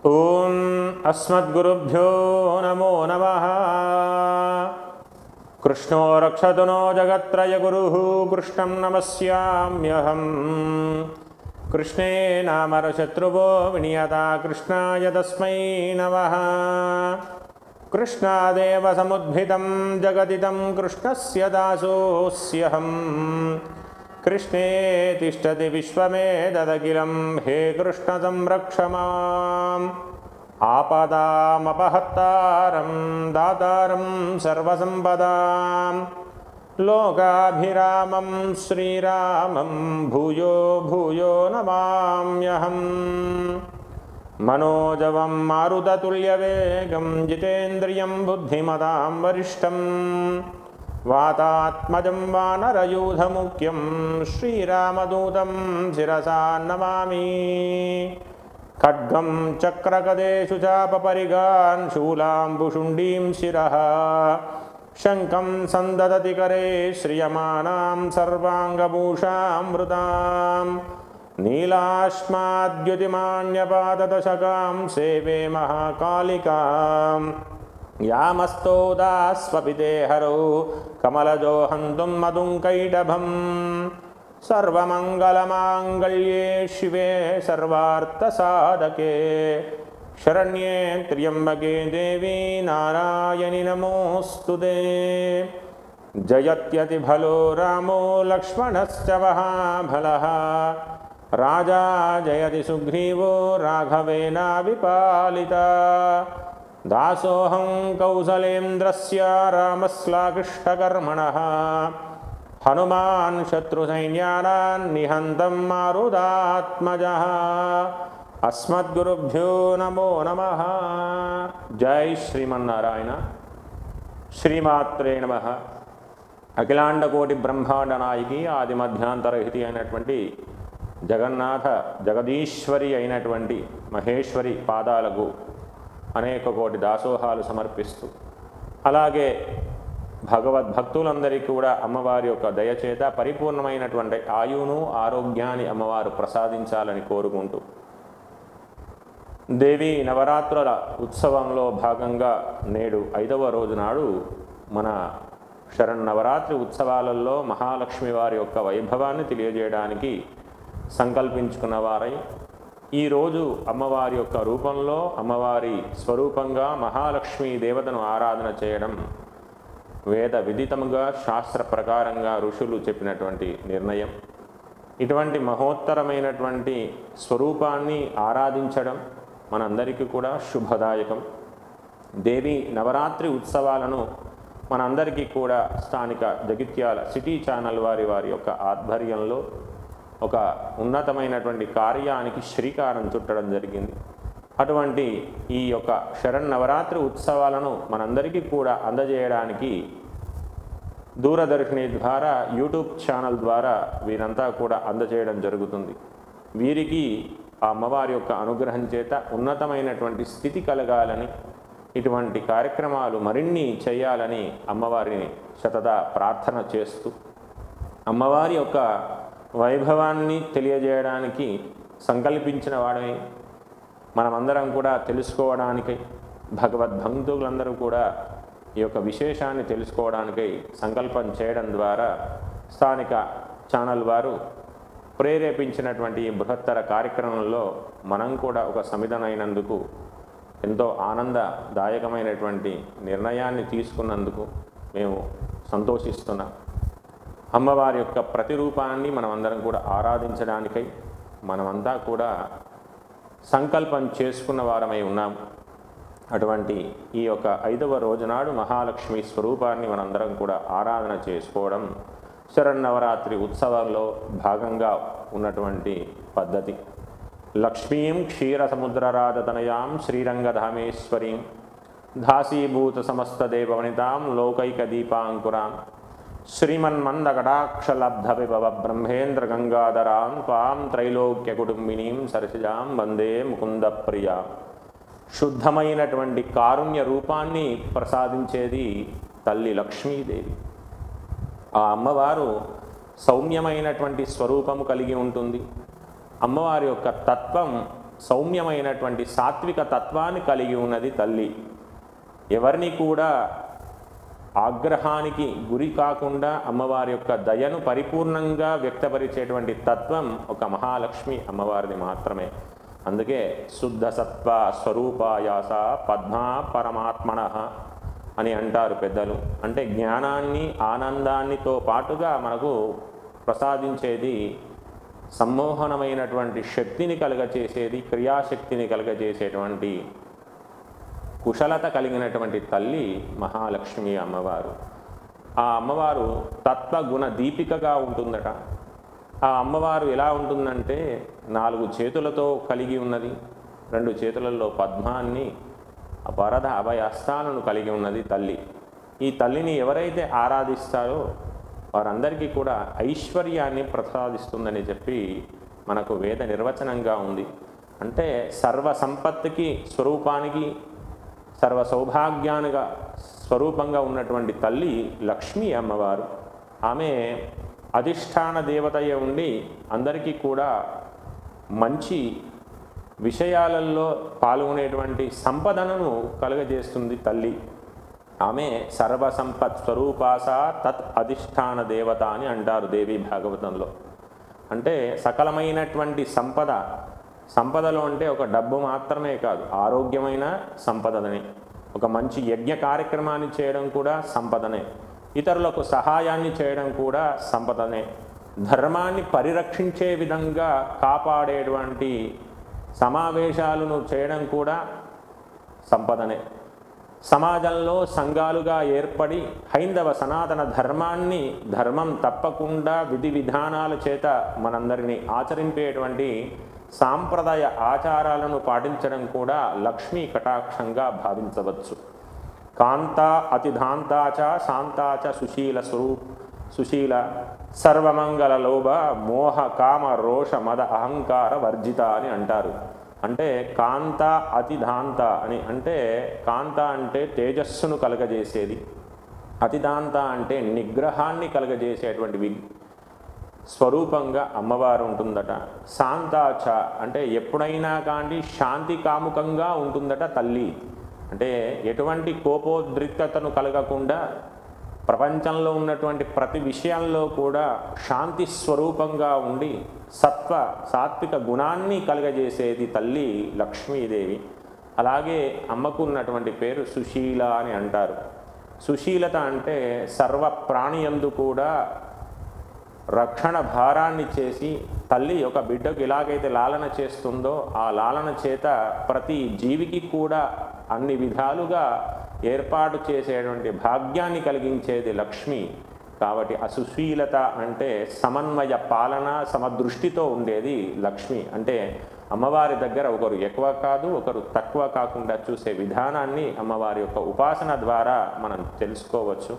ఓం అస్మద్గురుభ్యో నమో నమః. కృష్ణో రక్షతు నో జగత్రయగురుః కృష్ణం నమస్యామ్యహం. కృష్ణే నామరశత్రువో వినియతా కృష్ణాయ తస్మై నమః. కృష్ణాదేవ సముద్భితం జగదిదం కృష్ణస్య దాసోస్యహం. కృష్ణే తిష్టతి విశ్వమేతదఖిలం హే కృష్ణ సంరక్ష మాం. ఆపదామపహర్తారం దాతారం సర్వసంపదాం లోకాభిరామం శ్రీరామం భూయో భూయో నమామ్యహం. మనోజవం మారుతతుల్యవేగం జితేంద్రియం బుద్ధిమతాం వరిష్టం వాతాత్మజం వానరయూధముఖ్యం శ్రీరామదూతం శిరసా నమామి. ఖడ్గం చక్రగదేషు చాపపరిగాన్ శూలాంబుషుండీం శిరః శంఖం సందదతి కరే శ్రియమానాం సర్వాంగభూషామృతాం నీలాశ్మాద్యుతిమాన్యపాదదశకాం సేవే మహాకాళికాం. యామస్తోదాస్వపితే హరౌ కమలజో హంతుం మధుంకైటభం. సర్వమంగళమాంగళ్యే శివే సర్వార్థసాధకే శరణ్యే త్ర్యంబకే దేవీ నారాయణి నమోస్తుతే. జయత్యతిఫలో రామో లక్ష్మణశ్చ మహాబలః రాజా జయతి సుగ్రీవో రాఘవేనా విపాలితా. దాసోహం కౌసలేంద్రస్య రామస్లాకిష్టకర్మణః హనుమాన్ శత్రుసైన్యానాన్ నిహంతం మారుదాత్మజః. అస్మద్గురుభ్యో నమో నమః. జై శ్రీమన్నారాయణ. శ్రీమాత్రే నమః. అఖిలాండకోటి బ్రహ్మాండ నాయకి ఆది మధ్యాంతరహితి అయినటువంటి జగన్నాథ జగదీశ్వరి అయినటువంటి మహేశ్వరి పాదాలకు అనేక కోటి దాసోహాలు సమర్పిస్తూ, అలాగే భగవద్భక్తులందరికీ కూడా అమ్మవారి యొక్క దయచేత పరిపూర్ణమైనటువంటి ఆయువును ఆరోగ్యాన్ని అమ్మవారు ప్రసాదించాలని కోరుకుంటూ, దేవి నవరాత్రుల ఉత్సవంలో భాగంగా నేడు 5వ రోజు నాడు మన శరన్నవరాత్రి ఉత్సవాలలో మహాలక్ష్మి వారి యొక్క వైభవాన్ని తెలియజేయడానికి సంకల్పించుకున్న వారై ఈరోజు అమ్మవారి యొక్క రూపంలో అమ్మవారి స్వరూపంగా మహాలక్ష్మీ దేవతను ఆరాధన చేయడం వేద విదితముగా శాస్త్ర ప్రకారంగా ఋషులు చెప్పినటువంటి నిర్ణయం. ఇటువంటి మహోత్తరమైనటువంటి స్వరూపాన్ని ఆరాధించడం మనందరికీ కూడా శుభదాయకం. దేవి నవరాత్రి ఉత్సవాలను మనందరికీ కూడా స్థానిక జగిత్యాల సిటీ ఛానల్ వారి యొక్క ఆధ్వర్యంలో ఒక ఉన్నతమైనటువంటి కార్యానికి శ్రీకారం చుట్టడం జరిగింది. అటువంటి ఈ యొక్క శరన్నవరాత్రి ఉత్సవాలను మనందరికీ కూడా అందజేయడానికి దూరదర్శిని ద్వారా యూట్యూబ్ ఛానల్ ద్వారా వీరంతా కూడా అందజేయడం జరుగుతుంది. వీరికి ఆ అమ్మవారి యొక్క అనుగ్రహం చేత ఉన్నతమైనటువంటి స్థితి కలగాలని, ఇటువంటి కార్యక్రమాలు మరిన్ని చేయాలని అమ్మవారిని శతదా ప్రార్థన చేస్తూ, అమ్మవారి యొక్క వైభవాన్ని తెలియజేయడానికి సంకల్పించిన వాడని మనమందరం కూడా తెలుసుకోవడానికై, భగవద్భక్తులందరూ కూడా ఈ యొక్క విశేషాన్ని తెలుసుకోవడానికై సంకల్పం చేయడం ద్వారా స్థానిక ఛానల్ వారు ప్రేరేపించినటువంటి ఈ బృహత్తర కార్యక్రమంలో మనం కూడా ఒక సమిధనైనందుకు ఎంతో ఆనందదాయకమైనటువంటి నిర్ణయాన్ని తీసుకున్నందుకు మేము సంతోషిస్తున్నాం. అమ్మవారి యొక్క ప్రతిరూపాన్ని మనమందరం కూడా ఆరాధించడానికై మనమంతా కూడా సంకల్పం చేసుకున్న వారమై ఉన్నాం. అటువంటి ఈ యొక్క 5వ రోజు నాడు మహాలక్ష్మి స్వరూపాన్ని మనందరం కూడా ఆరాధన చేసుకోవడం శరన్నవరాత్రి ఉత్సవాల్లో భాగంగా ఉన్నటువంటి పద్ధతి. లక్ష్మీం క్షీరసముద్రరాధతనయాం శ్రీరంగధామేశ్వరీం దాసీభూత సమస్త దేవవనితాం లోకైక దీపాంకురాం శ్రీమన్మందకటాక్షలబ్ధ విభవ బ్రహ్మేంద్ర గంగాధరాం త్వాం త్రైలోక్య కుటుంబినీం సరసిజాం వందే ముకుంద ప్రియా. శుద్ధమైనటువంటి కారుణ్య రూపాన్ని ప్రసాదించేది తల్లి లక్ష్మీదేవి. ఆ అమ్మవారు సౌమ్యమైనటువంటి స్వరూపము కలిగి ఉంటుంది. అమ్మవారి యొక్క తత్వం సౌమ్యమైనటువంటి సాత్విక తత్వాన్ని కలిగి ఉన్నది తల్లి. ఎవరిని కూడా ఆగ్రహానికి గురి కాకుండా అమ్మవారి యొక్క దయను పరిపూర్ణంగా వ్యక్తపరిచేటువంటి తత్వం ఒక మహాలక్ష్మి అమ్మవారిది మాత్రమే. అందుకే శుద్ధ సత్వ స్వరూపాయాస పద్మా పరమాత్మన అని అంటారు పెద్దలు. అంటే జ్ఞానాన్ని ఆనందాన్నితో పాటుగా మనకు ప్రసాదించేది, సమ్మోహనమైనటువంటి శక్తిని కలుగచేసేది, క్రియాశక్తిని కలుగజేసేటువంటి కుశలత కలిగినటువంటి తల్లి మహాలక్ష్మి అమ్మవారు. ఆ అమ్మవారు తత్వగుణ దీపికగా ఉంటుందట. ఆ అమ్మవారు ఎలా ఉంటుందంటే 4 చేతులతో కలిగి ఉన్నది, 2 చేతులలో పద్మాన్ని, వరద అభయస్థాలను కలిగి ఉన్నది తల్లి. ఈ తల్లిని ఎవరైతే ఆరాధిస్తారో వారందరికీ కూడా ఐశ్వర్యాన్ని ప్రసాదిస్తుందని చెప్పి మనకు వేద నిర్వచనంగా ఉంది. అంటే సర్వ సంపత్తికి స్వరూపానికి, సర్వ సౌభాగ్యానిగా స్వరూపంగా ఉన్నటువంటి తల్లి లక్ష్మీ అమ్మవారు. ఆమె అధిష్టాన దేవతయ్య ఉండి అందరికీ కూడా మంచి విషయాలలో పాల్గొనేటువంటి సంపదను కలుగజేస్తుంది తల్లి. ఆమె సర్వసంపత్ స్వరూపాస తత్ అధిష్టాన దేవత అని అంటారు దేవి భాగవతంలో. అంటే సకలమైనటువంటి సంపదలో అంటే ఒక డబ్బు మాత్రమే కాదు, ఆరోగ్యమైన సంపదనే. ఒక మంచి యజ్ఞ కార్యక్రమాన్ని చేయడం కూడా సంపదనే. ఇతరులకు సహాయాన్ని చేయడం కూడా సంపదనే. ధర్మాన్ని పరిరక్షించే విధంగా కాపాడేటువంటి సమావేశాలను చేయడం కూడా సంపదనే. సమాజంలో సంఘాలుగా ఏర్పడి హైందవ సనాతన ధర్మాన్ని, ధర్మం తప్పకుండా విధి విధానాల చేత మనందరినీ ఆచరింపేటువంటి సాంప్రదాయ ఆచారాలను పాటించడం కూడా లక్ష్మీ కటాక్షంగా భావించవచ్చు. కాంత అతిధాంతాచ శాంతాచ సుశీల సర్వమంగళ లోభ మోహ కామ రోష మద అహంకార వర్జిత అని అంటారు. అంటే కాంత అతిదాంత అని అంటే, కాంత అంటే తేజస్సును కలగజేసేది, అతిదాంత అంటే నిగ్రహాన్ని కలగజేసేటువంటి స్వరూపంగా అమ్మవారు ఉంటుందట. శాంతాచ అంటే ఎప్పుడైనా కానీ శాంతి కాముకంగా ఉంటుందట తల్లి. అంటే ఎటువంటి కోపోద్రిక్తతను కలగకుండా ప్రపంచంలో ఉన్నటువంటి ప్రతి విషయంలో కూడా శాంతి స్వరూపంగా ఉండి సాత్విక గుణాన్ని కలుగజేసేది తల్లి లక్ష్మీదేవి. అలాగే అమ్మకు ఉన్నటువంటి పేరు సుశీల అని అంటారు. సుశీలత అంటే సర్వ ప్రాణియందు కూడా రక్షణ భారాన్ని చేసి, తల్లి ఒక బిడ్డకు ఎలాగైతే లాలన చేస్తుందో ఆ లాలన చేత ప్రతి జీవికి కూడా అన్ని విధాలుగా ఏర్పాటు చేసేటువంటి భాగ్యాన్ని కలిగించేది లక్ష్మి. కాబట్టి ఆ సుశీలత అంటే సమన్వయ పాలన, సమదృష్టితో ఉండేది లక్ష్మి. అంటే అమ్మవారి దగ్గర ఒకరు ఎక్కువ కాదు, ఒకరు తక్కువ కాకుండా చూసే విధానాన్ని అమ్మవారి యొక్క ఉపాసన ద్వారా మనం తెలుసుకోవచ్చు.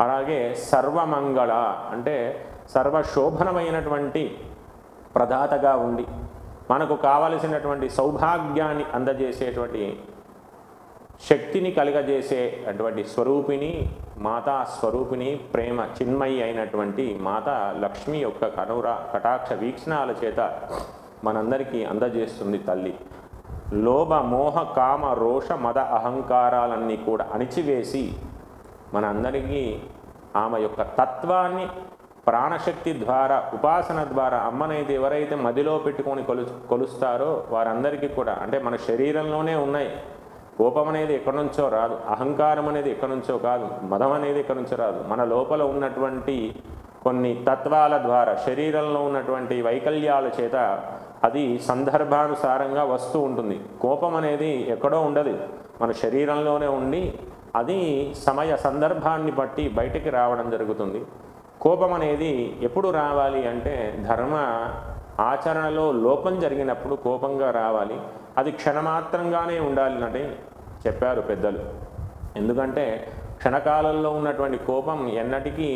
అలాగే సర్వమంగళ అంటే సర్వశోభనమైనటువంటి ప్రదాతగా ఉండి మనకు కావలసినటువంటి సౌభాగ్యాన్ని అందజేసేటువంటి శక్తిని కలుగజేసే అటువంటి స్వరూపిణి, మాతా స్వరూపిణి, ప్రేమ చిన్మయి అయినటువంటి మాత లక్ష్మి యొక్క కటాక్ష వీక్షణాల చేత మనందరికీ అందజేస్తుంది తల్లి. లోభ మోహ కామ రోష మద అహంకారాలన్నీ కూడా అణిచివేసి మనందరికీ ఆమె యొక్క తత్వాన్ని ప్రాణశక్తి ద్వారా, ఉపాసన ద్వారా అమ్మనైతే ఎవరైతే మదిలో పెట్టుకొని కొలుస్తారో వారందరికీ కూడా, అంటే మన శరీరంలోనే ఉన్నాయి. కోపం అనేది ఎక్కడి నుంచో రాదు, అహంకారం అనేది ఎక్కడి నుంచో కాదు, మదం అనేది ఎక్కడి నుంచో రాదు. మన లోపల ఉన్నటువంటి కొన్ని తత్వాల ద్వారా, శరీరంలో ఉన్నటువంటి వైకల్యాల చేత అది సందర్భానుసారంగా వస్తూ ఉంటుంది. కోపం అనేది ఎక్కడో ఉండదు, మన శరీరంలోనే ఉండి అది సమయ సందర్భాన్ని బట్టి బయటికి రావడం జరుగుతుంది. కోపం అనేది ఎప్పుడు రావాలి అంటే ధర్మ ఆచరణలో లోపం జరిగినప్పుడు కోపంగా రావాలి. అది క్షణమాత్రంగానే ఉండాలి అంటే చెప్పారు పెద్దలు. ఎందుకంటే క్షణకాలంలో ఉన్నటువంటి కోపం ఎన్నటికీ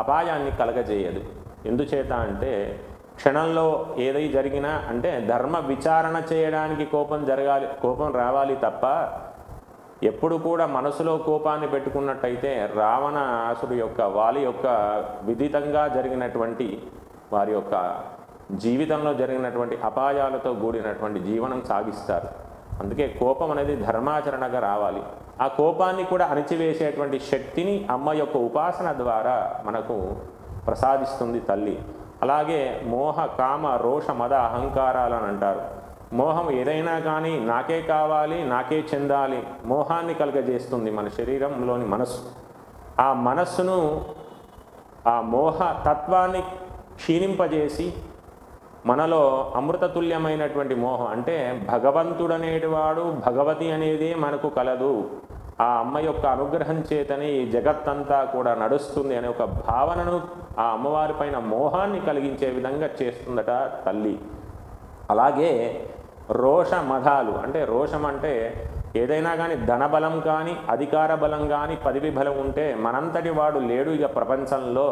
అపాయాన్ని కలగజేయదు. ఎందుచేత అంటే క్షణంలో ఏదై జరిగినా అంటే ధర్మ విచారణ చేయడానికి కోపం రావాలి తప్ప ఎప్పుడు కూడా మనసులో కోపాన్ని పెట్టుకున్నట్టయితే రావణాసుడు యొక్క వాలి యొక్క విదితంగా జరిగినటువంటి వారి యొక్క జీవితంలో జరిగినటువంటి అపాయాలతో కూడినటువంటి జీవనం సాగిస్తారు. అందుకే కోపం అనేది ధర్మాచరణగా రావాలి. ఆ కోపాన్ని కూడా అణిచివేసేటువంటి శక్తిని అమ్మ యొక్క ఉపాసన ద్వారా మనకు ప్రసాదిస్తుంది తల్లి. అలాగే మోహ కామ రోష మద అహంకారాలని అంటారు. మోహం ఏదైనా కానీ నాకే కావాలి, నాకే చెందాలి, మోహాన్ని కలుగజేస్తుంది మన శరీరంలోని మనస్సు. ఆ మనస్సును, ఆ మోహ తత్వాన్ని క్షీణింపజేసి మనలో అమృతతుల్యమైనటువంటి మోహం అంటే భగవంతుడనేటివాడు, భగవతి అనేది మనకు కలదు, ఆ అమ్మ యొక్క అనుగ్రహం చేతనే ఈ జగత్తంతా కూడా నడుస్తుంది అనే ఒక భావనను, ఆ అమ్మవారి పైన మోహాన్ని కలిగించే విధంగా చేస్తుందట తల్లి. అలాగే రోష మదాలు అంటే, రోషం అంటే ఏదైనా కానీ ధనబలం కానీ అధికార బలం కానీ పదవి బలం ఉంటే మనంతటి వాడు లేడు ఇక ప్రపంచంలో,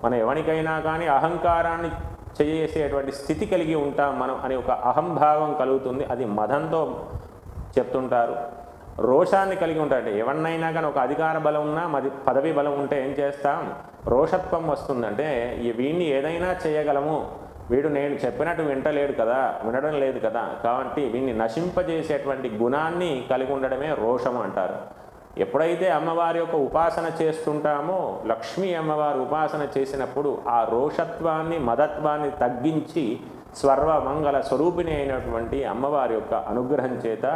మన ఎవరికైనా కానీ అహంకారాన్ని చేసేటువంటి స్థితి కలిగి ఉంటాం మనం అనే ఒక అహంభావం కలుగుతుంది. అది మదంతో చెప్తుంటారు. రోషాన్ని కలిగి ఉంటాడు. ఎవరినైనా కానీ ఒక అధికార బలం ఉన్నా, పదవి బలం ఉంటే ఏం చేస్తాం, రోషత్వం వస్తుందంటే వీడిని ఏదైనా చేయగలము, వీడు నేను చెప్పినట్టు వింటలేడు కదా, వినడం లేదు కదా, కాబట్టి వీడిని నశింపజేసేటువంటి గుణాన్ని కలిగి ఉండడమే రోషం అంటారు. ఎప్పుడైతే అమ్మవారి యొక్క ఉపాసన చేస్తుంటామో, లక్ష్మీ అమ్మవారి ఉపాసన చేసినప్పుడు ఆ రోషత్వాన్ని మదత్వాన్ని తగ్గించి సర్వమంగళ స్వరూపిణి అయినటువంటి అమ్మవారి యొక్క అనుగ్రహం చేత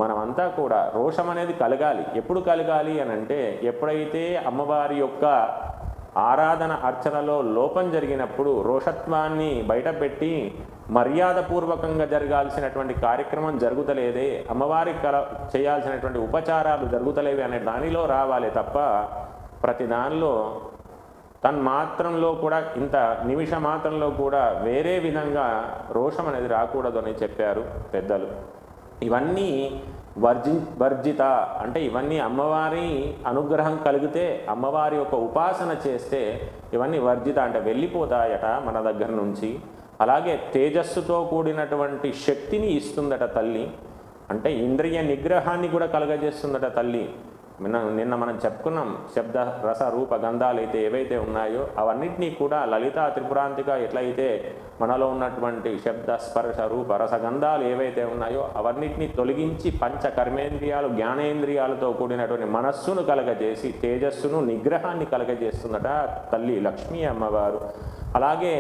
మనమంతా కూడా రోషం అనేది కలగాలి. ఎప్పుడు కలగాలి అని అంటే, ఎప్పుడైతే అమ్మవారి యొక్క ఆరాధన అర్చనలో లోపం జరిగినప్పుడు రోషత్వాన్ని బయటపెట్టి మర్యాదపూర్వకంగా జరగాల్సినటువంటి కార్యక్రమం జరుగుతలేదే, అమ్మవారి చేయాల్సినటువంటి ఉపచారాలు జరుగుతలేవి అనే దానిలో రావాలి తప్ప ప్రతి దానిలో తన్మాత్రంలో కూడా, ఇంత నిమిష మాత్రంలో కూడా వేరే విధంగా రోషం అనేది రాకూడదు అని చెప్పారు పెద్దలు. ఇవన్నీ వర్జిత అంటే ఇవన్నీ అమ్మవారి అనుగ్రహం కలిగితే, అమ్మవారి యొక్క ఉపాసన చేస్తే ఇవన్నీ వర్జిత అంటే వెళ్ళిపోతాయట మన దగ్గర నుంచి. అలాగే తేజస్సుతో కూడినటువంటి శక్తిని ఇస్తుందట తల్లి. అంటే ఇంద్రియ నిగ్రహాన్ని కూడా కలగజేస్తుందట తల్లి. నిన్న మనం చెప్పుకున్నాం, శబ్ద రస రూప గంధాలు అయితే ఏవైతే ఉన్నాయో అవన్నిటినీ కూడా లలితా త్రిపురాంతిక ఎట్లయితే మనలో ఉన్నటువంటి శబ్ద స్పర్శ రూప రసగంధాలు ఏవైతే ఉన్నాయో అవన్నిటినీ తొలగించి పంచ కర్మేంద్రియాలు జ్ఞానేంద్రియాలతో కూడినటువంటి మనస్సును కలగజేసి తేజస్సును నిగ్రహాన్ని కలగజేస్తుందట తల్లి లక్ష్మీ అమ్మవారు. అలాగే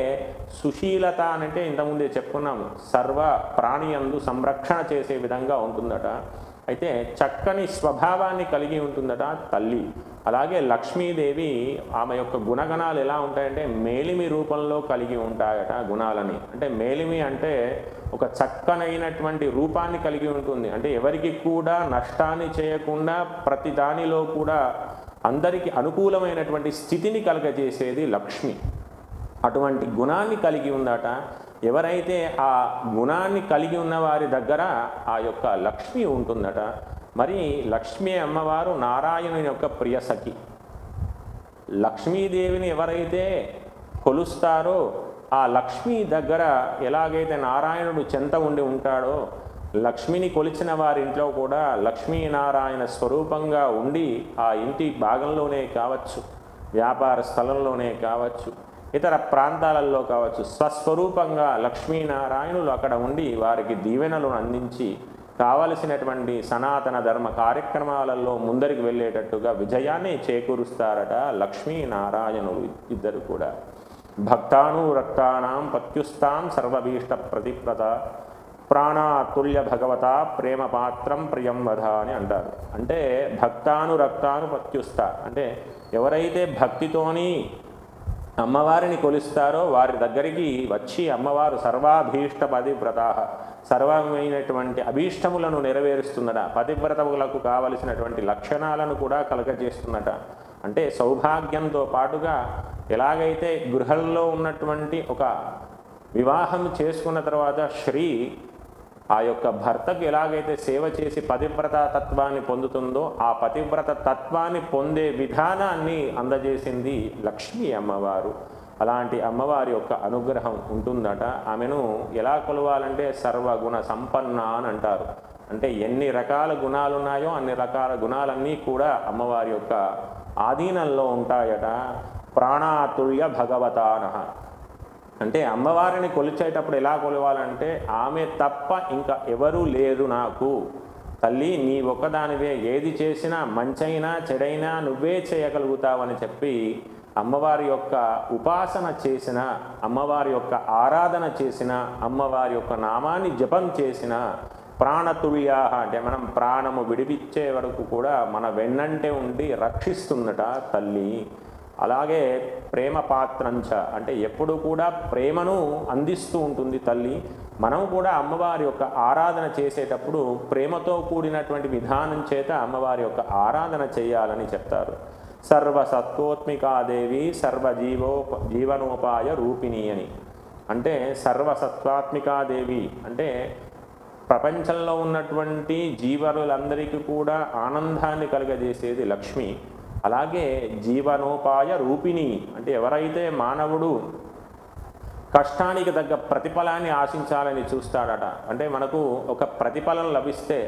సుశీలత అంటే ఇంతకుముందే చెప్పుకున్నాం, సర్వ ప్రాణియందు సంరక్షణ చేసే విధంగా ఉంటుందట. అయితే చక్కని స్వభావాన్ని కలిగి ఉంటుందట తల్లి. అలాగే లక్ష్మీదేవి ఆమె యొక్క గుణగణాలు ఎలా ఉంటాయంటే మేలిమి రూపంలో కలిగి ఉంటాయట గుణాలని. అంటే మేలిమి అంటే ఒక చక్కనైనటువంటి రూపాన్ని కలిగి ఉంటుంది. అంటే ఎవరికి కూడా నష్టాన్ని చేయకుండా ప్రతి దానిలో కూడా అందరికీ అనుకూలమైనటువంటి స్థితిని కలగజేసేది లక్ష్మి. అటువంటి గుణాన్ని కలిగి ఉందట. ఎవరైతే ఆ గుణాన్ని కలిగి ఉన్న వారి దగ్గర ఆ యొక్క లక్ష్మి ఉంటుందట. మరి లక్ష్మీ అమ్మవారు నారాయణుని యొక్క ప్రియసఖి. లక్ష్మీదేవిని ఎవరైతే కొలుస్తారో ఆ లక్ష్మి దగ్గర ఎలాగైతే నారాయణుడు చెంత ఉండి ఉంటాడో, లక్ష్మిని కొలిచిన వారింట్లో కూడా లక్ష్మీనారాయణ స్వరూపంగా ఉండి ఆ ఇంటి భాగంలోనే కావచ్చు, వ్యాపార స్థలంలోనే కావచ్చు, ఇతర ప్రాంతాలలో కావచ్చు, స్వస్వరూపంగా లక్ష్మీనారాయణులు అక్కడ ఉండి వారికి దీవెనలను అందించి కావలసినటువంటి సనాతన ధర్మ కార్యక్రమాలలో ముందరికి వెళ్ళేటట్టుగా విజయాన్ని చేకూరుస్తారట లక్ష్మీనారాయణులు ఇద్దరు కూడా. భక్తానురక్తానాం పత్యుస్తాం సర్వభీష్ట ప్రతిప్రత ప్రాణాతుల్య భగవత ప్రేమ పాత్రం ప్రియం వధ అని అంటారు. అంటే భక్తానురక్తాను పత్యుస్త అంటే ఎవరైతే భక్తితోని అమ్మవారిని కొలుస్తారో వారి దగ్గరికి వచ్చి అమ్మవారు సర్వాభీష్ట పతివ్రత సర్వమైనటువంటి అభీష్టములను నెరవేరుస్తుందట. పతివ్రతములకు కావలసినటువంటి లక్షణాలను కూడా కలగజేస్తుందట. అంటే సౌభాగ్యంతో పాటుగా ఎలాగైతే గృహంలో ఉన్నటువంటి ఒక వివాహం చేసుకున్న తర్వాత స్త్రీ ఆ యొక్క భర్తకు ఎలాగైతే సేవ చేసి పతివ్రత తత్వాన్ని పొందుతుందో ఆ పతివ్రత తత్వాన్ని పొందే విధానాన్ని అందజేసింది లక్ష్మీ అమ్మవారు. అలాంటి అమ్మవారి యొక్క అనుగ్రహం ఉంటుందట. ఆమెను ఎలా కొలవాలంటే సర్వగుణ సంపన్న అని అంటారు. అంటే ఎన్ని రకాల గుణాలు ఉన్నాయో అన్ని రకాల గుణాలన్నీ కూడా అమ్మవారి యొక్క ఆధీనంలో ఉంటాయట. ప్రాణాతుల్య భగవతానః అంటే అమ్మవారిని కొలిచేటప్పుడు ఎలా కొలవాలంటే ఆమె తప్ప ఇంకా ఎవరూ లేరు నాకు, తల్లి నీ ఒక్కదానివే, ఏది చేసినా మంచైనా చెడైనా నువ్వే చేయగలుగుతావని చెప్పి అమ్మవారి యొక్క ఉపాసన చేసిన, అమ్మవారి యొక్క ఆరాధన చేసిన, అమ్మవారి యొక్క నామాన్ని జపం చేసిన ప్రాణతుల్యా అంటే మనం ప్రాణము విడిపించే వరకు కూడా మన వెన్నంటే ఉండి రక్షిస్తుందట తల్లి. అలాగే ప్రేమ పాత్రంచ అంటే ఎప్పుడు కూడా ప్రేమను అందిస్తూ ఉంటుంది తల్లి. మనం కూడా అమ్మవారి యొక్క ఆరాధన చేసేటప్పుడు ప్రేమతో కూడినటువంటి విధానం చేత అమ్మవారి యొక్క ఆరాధన చేయాలని చెప్తారు. సర్వసత్వోత్మికాదేవి జీవనోపాయ రూపిణి అని. అంటే సర్వసత్వాత్మికాదేవి అంటే ప్రపంచంలో ఉన్నటువంటి జీవులందరికీ కూడా ఆనందాన్ని కలుగజేసేది లక్ష్మి. అలాగే జీవనోపాయ రూపిణి అంటే ఎవరైతే మానవుడు కష్టానికి తగ్గ ప్రతిఫలాన్ని ఆశించాలని చూస్తాడట, అంటే మనకు ఒక ప్రతిఫలం లభిస్తే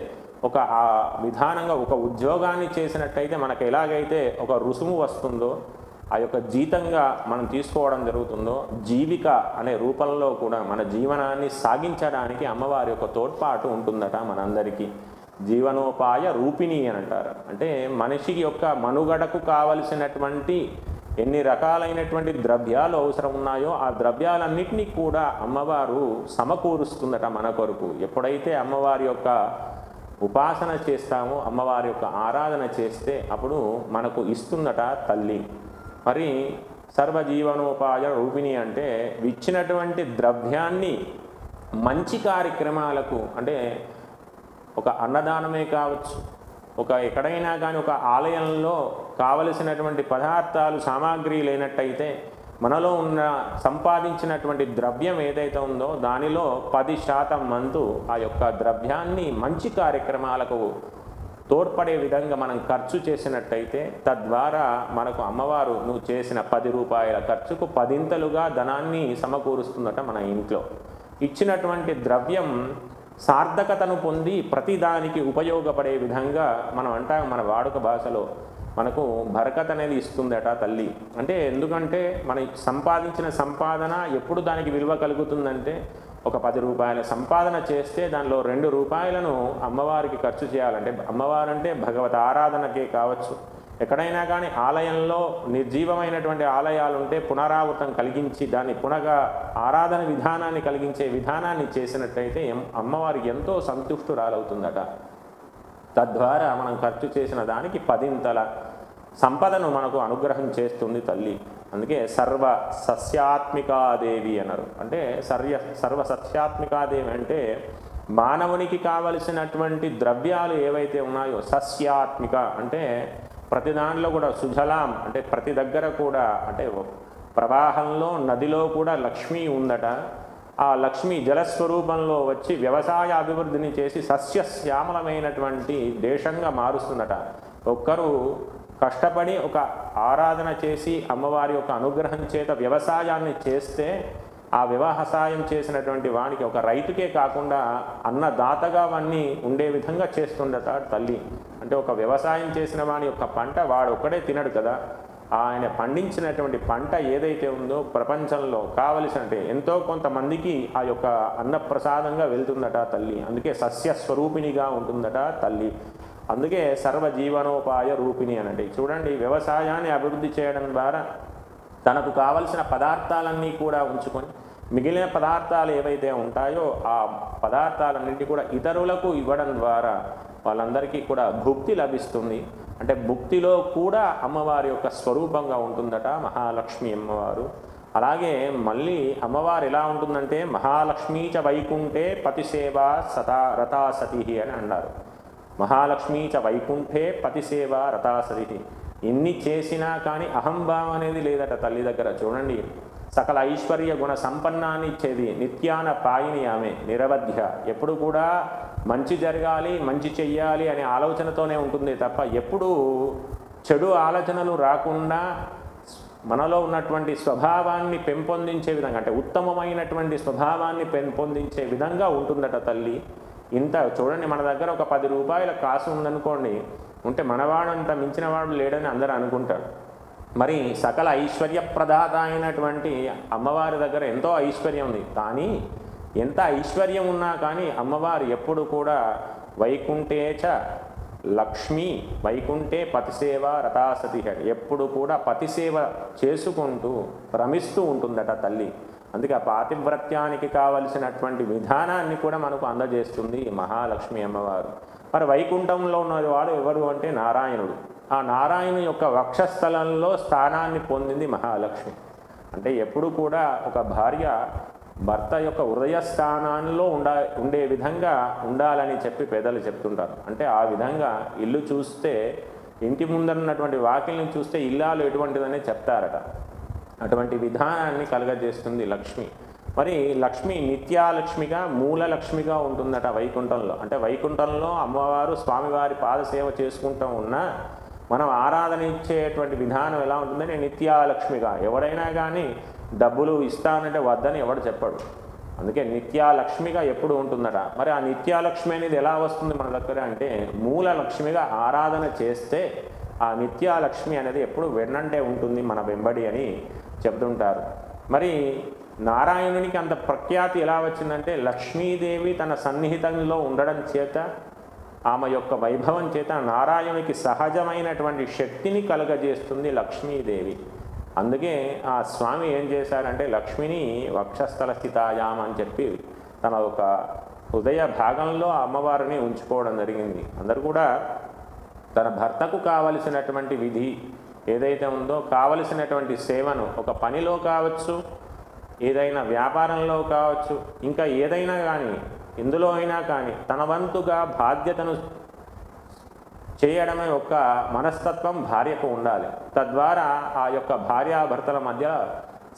ఒక ఆ విధానంగా ఒక ఉద్యోగాన్ని చేసినట్టయితే మనకు ఎలాగైతే ఒక రుసుము వస్తుందో ఆ యొక్క జీతంగా మనం తీసుకోవడం జరుగుతుందో, జీవిక అనే రూపంలో కూడా మన జీవనాన్ని సాగించడానికి అమ్మవారి యొక్క తోడ్పాటు ఉంటుందట మనందరికీ. జీవనోపాయ రూపిణి అని అంటారు. అంటే మనిషికి యొక్క మనుగడకు కావలసినటువంటి ఎన్ని రకాలైనటువంటి ద్రవ్యాలు అవసరం ఉన్నాయో ఆ ద్రవ్యాలన్నింటినీ కూడా అమ్మవారు సమకూరుస్తుందట మన కొరకు. ఎప్పుడైతే అమ్మవారి యొక్క ఉపాసన చేస్తామో, అమ్మవారి యొక్క ఆరాధన చేస్తే అప్పుడు మనకు ఇస్తుందట తల్లి. మరి సర్వజీవనోపాయ రూపిణి అంటే ఇచ్చినటువంటి ద్రవ్యాన్ని మంచి కార్యక్రమాలకు, అంటే ఒక అన్నదానమే కావచ్చు, ఒక ఎక్కడైనా కానీ ఒక ఆలయంలో కావలసినటువంటి పదార్థాలు సామాగ్రి లేనట్టయితే మనలో ఉన్న సంపాదించినటువంటి ద్రవ్యం ఏదైతే ఉందో దానిలో 10% వంతు ఆ యొక్క ద్రవ్యాన్ని మంచి కార్యక్రమాలకు తోడ్పడే విధంగా మనం ఖర్చు చేసినట్టయితే తద్వారా మనకు అమ్మవారు నువ్వు చేసిన 10 రూపాయల ఖర్చుకు 10ంతలుగా ధనాన్ని సమకూరుస్తుందట మన ఇంట్లో. ఇచ్చినటువంటి ద్రవ్యం సార్థకతను పొంది ప్రతిదానికి ఉపయోగపడే విధంగా మనం అంటాం మన వాడుక భాషలో మనకు బరకత్ అనేది ఇస్తుందట తల్లి. అంటే ఎందుకంటే మన సంపాదించిన సంపాదన ఎప్పుడు దానికి విలువ కలుగుతుందంటే ఒక 10 రూపాయల సంపాదన చేస్తే దానిలో 2 రూపాయలను అమ్మవారికి ఖర్చు చేయాలంటే, అమ్మవారంటే భగవత్ ఆరాధనకే కావచ్చు, ఎక్కడైనా కానీ ఆలయంలో నిర్జీవమైనటువంటి ఆలయాలు ఉంటే పునరావృతం కలిగించి దాన్ని ఆరాధన విధానాన్ని కలిగించే విధానాన్ని చేసినట్టయితే అమ్మవారికి ఎంతో సంతుష్టురాలవుతుందట. తద్వారా మనం ఖర్చు చేసిన దానికి 10ంతల సంపదను మనకు అనుగ్రహం చేస్తుంది తల్లి. అందుకే సర్వ సస్యాత్మికాదేవి అన్నారు. అంటే సర్వ సస్యాత్మికాదేవి అంటే మానవునికి కావలసినటువంటి ద్రవ్యాలు ఏవైతే ఉన్నాయో, సస్యాత్మిక అంటే ప్రతి దానిలో కూడా సుజలాం అంటే ప్రతి దగ్గర కూడా, అంటే ప్రవాహంలో నదిలో కూడా లక్ష్మి ఉందట. ఆ లక్ష్మి జలస్వరూపంలో వచ్చి వ్యవసాయ అభివృద్ధిని చేసి సస్యశ్యామలమైనటువంటి దేశంగా మారుస్తుందట. ఒక్కరు కష్టపడి ఒక ఆరాధన చేసి అమ్మవారి యొక్క అనుగ్రహం చేత వ్యవసాయాన్ని చేస్తే ఆ వ్యవసాయం చేసినటువంటి వానికి ఒక రైతుకే కాకుండా అన్నదాతగా వాణ్ణి ఉండే విధంగా చేస్తుందట తల్లి. అంటే ఒక వ్యవసాయం చేసిన వాని యొక్క పంట వాడు ఒక్కడే తినడు కదా, ఆయన పండించినటువంటి పంట ఏదైతే ఉందో ప్రపంచంలో కావలసినట్టే ఎంతో కొంతమందికి ఆ యొక్క అన్నప్రసాదంగా వెళ్తుందట తల్లి. అందుకే సస్యస్వరూపిణిగా ఉంటుందట తల్లి. అందుకే సర్వజీవనోపాయ రూపిణి అనండి. చూడండి, వ్యవసాయాన్ని అభివృద్ధి చేయడం ద్వారా తనకు కావలసిన పదార్థాలన్నీ కూడా ఉంచుకొని మిగిలిన పదార్థాలు ఏవైతే ఉంటాయో ఆ పదార్థాలన్నింటి కూడా ఇతరులకు ఇవ్వడం ద్వారా వాళ్ళందరికీ కూడా భుక్తి లభిస్తుంది. అంటే భుక్తిలో కూడా అమ్మవారి యొక్క స్వరూపంగా ఉంటుందట మహాలక్ష్మి అమ్మవారు. అలాగే మళ్ళీ అమ్మవారు ఎలా ఉంటుందంటే మహాలక్ష్మీ చ వైకుంఠే పతిసేవ రతా సతి అని అన్నారు. మహాలక్ష్మీ చ వైకుంఠే పతిసేవ రతా సతి. ఎన్ని చేసినా కానీ అహంభావం అనేది లేదట తల్లి దగ్గర. చూడండి, సకల ఐశ్వర్య గుణ సంపన్నాన్ని ఇచ్చేది, నిత్యాన పాయిని ఆమె, నిరవధ్య. ఎప్పుడు కూడా మంచి జరగాలి, మంచి చెయ్యాలి అనే ఆలోచనతోనే ఉంటుంది తప్ప ఎప్పుడూ చెడు ఆలోచనలు రాకుండా మనలో ఉన్నటువంటి స్వభావాన్ని పెంపొందించే విధంగా, అంటే ఉత్తమమైనటువంటి స్వభావాన్ని పెంపొందించే విధంగా ఉంటుందట తల్లి. ఇంత చూడండి, మన దగ్గర ఒక 10 రూపాయల కాసు ఉందనుకోండి, ఉంటే మనవాడంత మించిన వాడు లేడని అందరూ అనుకుంటారు. మరి సకల ఐశ్వర్యప్రదాత అయినటువంటి అమ్మవారి దగ్గర ఎంతో ఐశ్వర్యం ఉంది. కానీ ఎంత ఐశ్వర్యం ఉన్నా కానీ అమ్మవారు ఎప్పుడు కూడా వైకుంఠేచ లక్ష్మి వైకుంఠే పతిసేవ రథాసతి, ఎప్పుడు కూడా పతిసేవ చేసుకుంటూ రమిస్తూ ఉంటుందట తల్లి. అందుకే ఆ పాతివ్రత్యానికి కావలసినటువంటి విధానాన్ని కూడా మనకు అందజేస్తుంది మహాలక్ష్మి అమ్మవారు. మరి వైకుంఠంలో ఉన్నవాడు ఎవరు అంటే నారాయణుడు. ఆ నారాయణుని యొక్క వక్షస్థలంలో స్థానాన్ని పొందింది మహాలక్ష్మి. అంటే ఎప్పుడు కూడా ఒక భార్య భర్త యొక్క హృదయ స్థానాల్లో ఉండే విధంగా ఉండాలని చెప్పి పెద్దలు చెప్తుంటారు. అంటే ఆ విధంగా ఇల్లు చూస్తే, ఇంటి ముందరున్నటువంటి వాకిల్ని చూస్తే ఇల్లాలు ఎటువంటిదనే చెప్తారట. అటువంటి విధానాన్ని కలగజేస్తుంది లక్ష్మి. మరి లక్ష్మి నిత్యాలక్ష్మిగా మూలలక్ష్మిగా ఉంటుందట వైకుంఠంలో. అంటే వైకుంఠంలో అమ్మవారు స్వామివారి పాదసేవ చేసుకుంటూ ఉన్నా మనం ఆరాధన ఇచ్చేటువంటి విధానం ఎలా ఉంటుందంటే నిత్యాలక్ష్మిగా. ఎవడైనా కానీ డబ్బులు ఇస్తానంటే వద్దని ఎవడు చెప్పడు. అందుకే నిత్యాలక్ష్మిగా ఎప్పుడు ఉంటుందట. మరి ఆ నిత్యాలక్ష్మి అనేది ఎలా వస్తుంది మన దగ్గర అంటే మూలలక్ష్మిగా ఆరాధన చేస్తే ఆ నిత్యాలక్ష్మి అనేది ఎప్పుడు వెన్నంటే ఉంటుంది మన వెంబడి అని చెప్తుంటారు. మరి నారాయణునికి అంత ప్రఖ్యాతి ఎలా వచ్చిందంటే లక్ష్మీదేవి తన సన్నిహితంలో ఉండడం చేత, ఆమె యొక్క వైభవం చేత నారాయణునికి సహజమైనటువంటి శక్తిని కలుగజేస్తుంది లక్ష్మీదేవి. అందుకే ఆ స్వామి ఏం చేశారంటే లక్ష్మిని వక్షస్థల స్థితాయాం అని చెప్పి తన ఒక హృదయ భాగంలో అమ్మవారిని ఉంచుకోవడం జరిగింది. అందరూ కూడా తన భర్తకు కావలసినటువంటి విధి ఏదైతే ఉందో, కావలసినటువంటి సేవను ఒక పనిలో కావచ్చు, ఏదైనా వ్యాపారంలో కావచ్చు, ఇంకా ఏదైనా కానీ ఎందులో అయినా కానీ తన వంతుగా బాధ్యతను చేయడమే ఒక మనస్తత్వం భార్యకు ఉండాలి. తద్వారా ఆ యొక్క భార్యాభర్తల మధ్య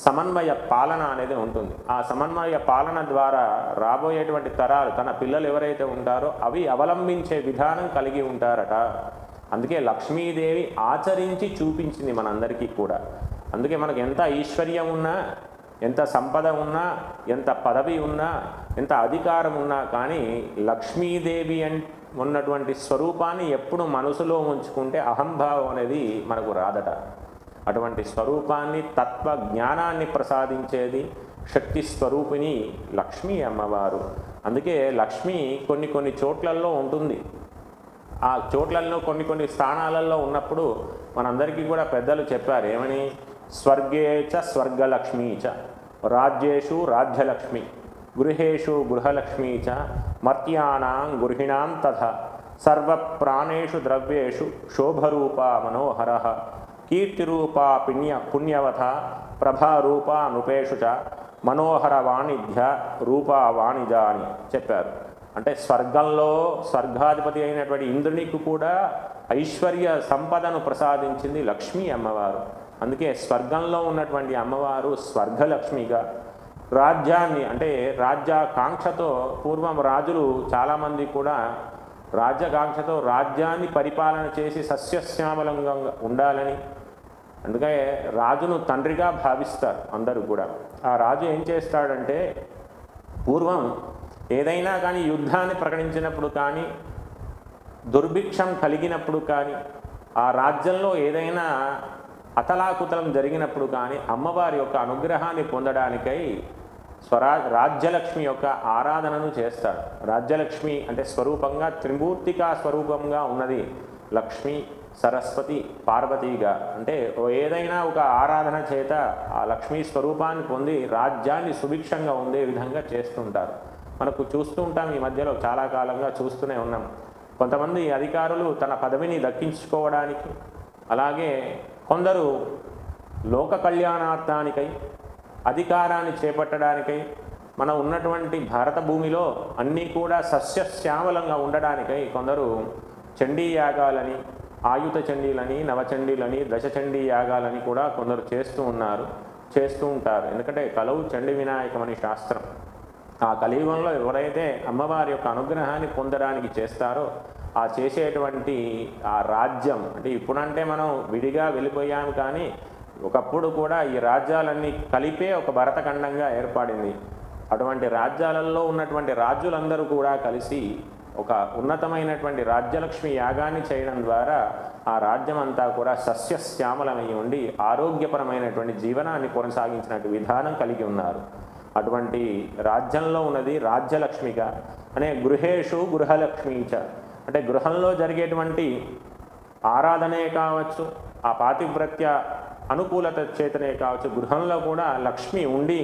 సమన్వయ పాలన అనేది ఉంటుంది. ఆ సమన్వయ పాలన ద్వారా రాబోయేటువంటి తరాలు తన పిల్లలు ఎవరైతే ఉంటారో అవి అవలంబించే విధానం కలిగి ఉంటారట. అందుకే లక్ష్మీదేవి ఆచరించి చూపించింది మనందరికీ కూడా. అందుకే మనకు ఎంత ఐశ్వర్యం ఉన్నా, ఎంత సంపద ఉన్నా, ఎంత పదవి ఉన్నా, ఎంత అధికారం ఉన్నా కానీ లక్ష్మీదేవి ఉన్నటువంటి స్వరూపాన్ని ఎప్పుడు మనసులో ఉంచుకుంటే అహంభావం అనేది మనకు రాదట. అటువంటి స్వరూపాన్ని, తత్వ జ్ఞానాన్ని ప్రసాదించేది శక్తి స్వరూపిణి లక్ష్మీ అమ్మవారు. అందుకే లక్ష్మి కొన్ని చోట్లల్లో ఉంటుంది. ఆ చోట్లలో కొన్ని స్థానాలలో ఉన్నప్పుడు మనందరికీ కూడా పెద్దలు చెప్పారు ఏమని, స్వర్గే చ స్వర్గలక్ష్మీ చ, రాజ్యేషు రాజ్యలక్ష్మి, గృహేషు గృహలక్ష్మీ చ, మర్త్యానాం గృహిణాం తథా, సర్వప్రాణేషు ద్రవ్యేషు శోభరూపా మనోహరః, కీర్తిరూపా పుణ్యవథ, ప్రభారూపా నృపేషు చ, మనోహర వాణిజ్య రూపా వాణిజ అని చెప్పారు. అంటే స్వర్గంలో స్వర్గాధిపతి అయినటువంటి ఇంద్రునికి కూడా ఐశ్వర్య సంపదను ప్రసాదించింది లక్ష్మీ అమ్మవారు. అందుకే స్వర్గంలో ఉన్నటువంటి అమ్మవారు స్వర్గలక్ష్మిగా, రాజ్యాన్ని అంటే రాజ్యాకాంక్షతో పూర్వం రాజులు చాలామంది కూడా రాజ్యాకాంక్షతో రాజ్యాన్ని పరిపాలన చేసి సస్యశ్యామలంగా ఉండాలని, అందుకే రాజును తండ్రిగా భావిస్తారు అందరూ కూడా. ఆ రాజు ఏం చేస్తాడంటే పూర్వం ఏదైనా కానీ యుద్ధాన్ని ప్రకటించినప్పుడు కానీ, దుర్భిక్షం కలిగినప్పుడు కానీ, ఆ రాజ్యంలో ఏదైనా అతలాకుతలం జరిగినప్పుడు కానీ అమ్మవారి యొక్క అనుగ్రహాన్ని పొందడానికై రాజ్యలక్ష్మి యొక్క ఆరాధనను చేస్తాడు. రాజ్యలక్ష్మి అంటే స్వరూపంగా త్రిమూర్తికా స్వరూపంగా ఉన్నది లక్ష్మి, సరస్వతి, పార్వతీగా. అంటే ఏదైనా ఒక ఆరాధన చేత ఆ లక్ష్మీ స్వరూపాన్ని పొంది రాజ్యాన్ని సుభిక్షంగా ఉండే విధంగా చేస్తుంటారు. మనకు చూస్తూ ఉంటాం, ఈ మధ్యలో చాలా కాలంగా చూస్తూనే ఉన్నాం. కొంతమంది అధికారులు తన పదవిని దక్కించుకోవడానికి, అలాగే కొందరు లోక కళ్యాణార్థానికై అధికారాన్ని చేపట్టడానికై మనం ఉన్నటువంటి భారత భూమిలో అన్నీ కూడా సస్యశ్యామలంగా ఉండడానికై కొందరు చండీ యాగాలని, ఆయుత చండీలని, నవచండీలని, దశచండీ యాగాలని కూడా కొందరు చేస్తూ ఉంటారు. ఎందుకంటే కలవు చండీ వినాయకమని శాస్త్రం. ఆ కలియుగంలో ఎవరైతే అమ్మవారి యొక్క అనుగ్రహాన్ని పొందడానికి చేస్తారో ఆ చేసేటువంటి ఆ రాజ్యం, అంటే ఇప్పుడంటే మనం విడిగా వెళ్ళిపోయాము కానీ ఒకప్పుడు కూడా ఈ రాజ్యాలన్నీ కలిపే ఒక భరతఖండంగా ఏర్పడింది. అటువంటి రాజ్యాలలో ఉన్నటువంటి రాజులందరూ కూడా కలిసి ఒక ఉన్నతమైనటువంటి రాజ్యలక్ష్మి యాగాన్ని చేయడం ద్వారా ఆ రాజ్యం అంతా కూడా సస్యశ్యామలమై ఉండి ఆరోగ్యపరమైనటువంటి జీవనాన్ని కొనసాగించినట్టు విధానం కలిగి ఉన్నారు. అటువంటి రాజ్యంలో ఉన్నది రాజ్యలక్ష్మిగా అనే గృహేషు గృహలక్ష్మీచ అంటే గృహంలో జరిగేటువంటి ఆరాధనే కావచ్చు, ఆ పాతివ్రత్య అనుకూలత చేతనే కావచ్చు, గృహంలో కూడా లక్ష్మి ఉండి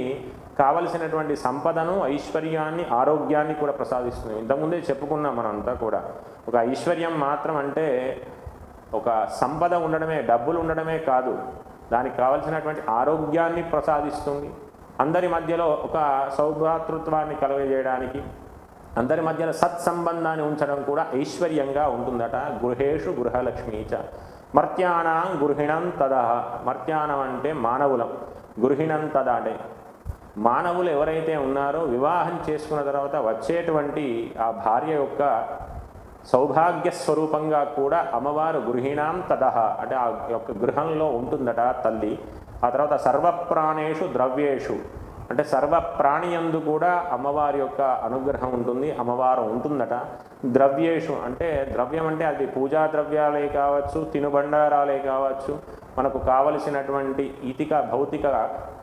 కావలసినటువంటి సంపదను, ఐశ్వర్యాన్ని, ఆరోగ్యాన్ని కూడా ప్రసాదిస్తుంది. ఇంతకుముందే చెప్పుకున్నాం మనంతా కూడా. ఒక ఐశ్వర్యం మాత్రం అంటే ఒక సంపద ఉండడమే, డబ్బులు ఉండడమే కాదు, దానికి కావలసినటువంటి ఆరోగ్యాన్ని ప్రసాదిస్తుంది. అందరి మధ్యలో ఒక సౌభ్రాతృత్వాన్ని కలుగజేయడానికి, అందరి మధ్యలో సత్సంబంధాన్ని ఉంచడం కూడా ఐశ్వర్యంగా ఉంటుందట. గృహేషు గృహలక్ష్మీచ మర్త్యానాం గృహిణం తదా. మర్త్యానం అంటే మానవులం, గృహిణం తదా అంటే మానవులు ఎవరైతే ఉన్నారో వివాహం చేసుకున్న తర్వాత వచ్చేటువంటి ఆ భార్య యొక్క సౌభాగ్య స్వరూపంగా కూడా అమ్మవారు గృహిణాం తదహ అంటే ఆ యొక్క గృహంలో ఉంటుందట తల్లి. ఆ తర్వాత సర్వప్రాణేషు ద్రవ్యేషు అంటే సర్వప్రాణియందు కూడా అమ్మవారి యొక్క అనుగ్రహం ఉంటుంది, అమ్మవారు ఉంటుందట. ద్రవ్యేషు అంటే ద్రవ్యం అంటే అది పూజా ద్రవ్యాలే కావచ్చు, తినుబండారాలే కావచ్చు, మనకు కావలసినటువంటి ఈతిక భౌతిక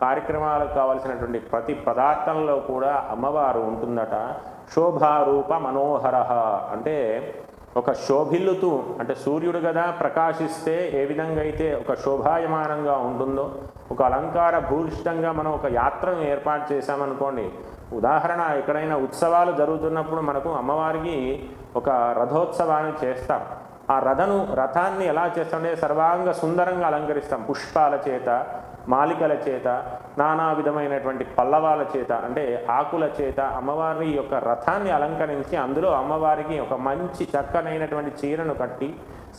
కార్యక్రమాలకు కావలసినటువంటి ప్రతి పదార్థంలో కూడా అమ్మవారు ఉంటుందట. శోభారూప మనోహర అంటే ఒక శోభిల్లుతూ అంటే సూర్యుడు కదా ప్రకాశిస్తే ఏ విధంగా అయితే ఒక శోభాయమానంగా ఉంటుందో, ఒక అలంకార భూయిష్టంగా మనం ఒక యాత్రను ఏర్పాటు చేశామనుకోండి. ఉదాహరణ, ఎక్కడైనా ఉత్సవాలు జరుగుతున్నప్పుడు మనకు అమ్మవారికి ఒక రథోత్సవాన్ని చేస్తాం. ఆ రథాన్ని ఎలా చేస్తామంటే సర్వాంగ సుందరంగా అలంకరిస్తాం. పుష్పాల చేత, మాలికల చేత, నానా విధమైనటువంటి పల్లవాల చేత అంటే ఆకుల చేత అమ్మవారి యొక్క రథాన్ని అలంకరించి అందులో అమ్మవారికి ఒక మంచి చక్కనైనటువంటి చీరను కట్టి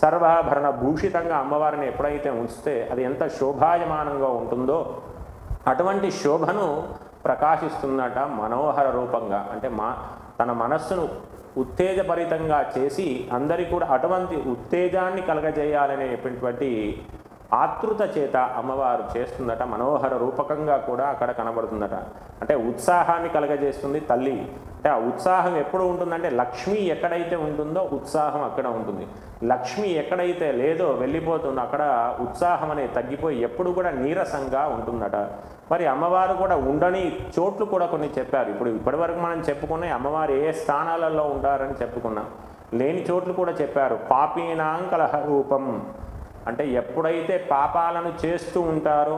సర్వాభరణ భూషితంగా అమ్మవారిని ఎప్పుడైతే ఉంచితే అది ఎంత శోభాయమానంగా ఉంటుందో అటువంటి శోభను ప్రకాశిస్తున్నట మనోహర రూపంగా. అంటే తన మనస్సును ఉత్తేజభరితంగా చేసి అందరికీ కూడా అటువంటి ఉత్తేజాన్ని కలగజేయాలనేటువంటి ఆతృత చేత అమ్మవారు చేస్తుందట. మనోహర రూపకంగా కూడా అక్కడ కనబడుతుందట. అంటే ఉత్సాహాన్ని కలగజేస్తుంది తల్లి. అంటే ఆ ఉత్సాహం ఎప్పుడు ఉంటుందంటే లక్ష్మి ఎక్కడైతే ఉంటుందో ఉత్సాహం అక్కడ ఉంటుంది. లక్ష్మి ఎక్కడైతే లేదో వెళ్ళిపోతుందో అక్కడ ఉత్సాహం అనేది తగ్గిపోయి ఎప్పుడు కూడా నీరసంగా ఉంటుందట. మరి అమ్మవారు కూడా ఉండని చోట్లు కూడా కొన్ని చెప్పారు. ఇప్పటివరకు మనం చెప్పుకునే అమ్మవారు ఏ స్థానాలలో ఉంటారని చెప్పుకున్నాం. లేని చోట్లు కూడా చెప్పారు. పాపీనాం కలహ రూపం అంటే ఎప్పుడైతే పాపాలను చేస్తూ ఉంటారో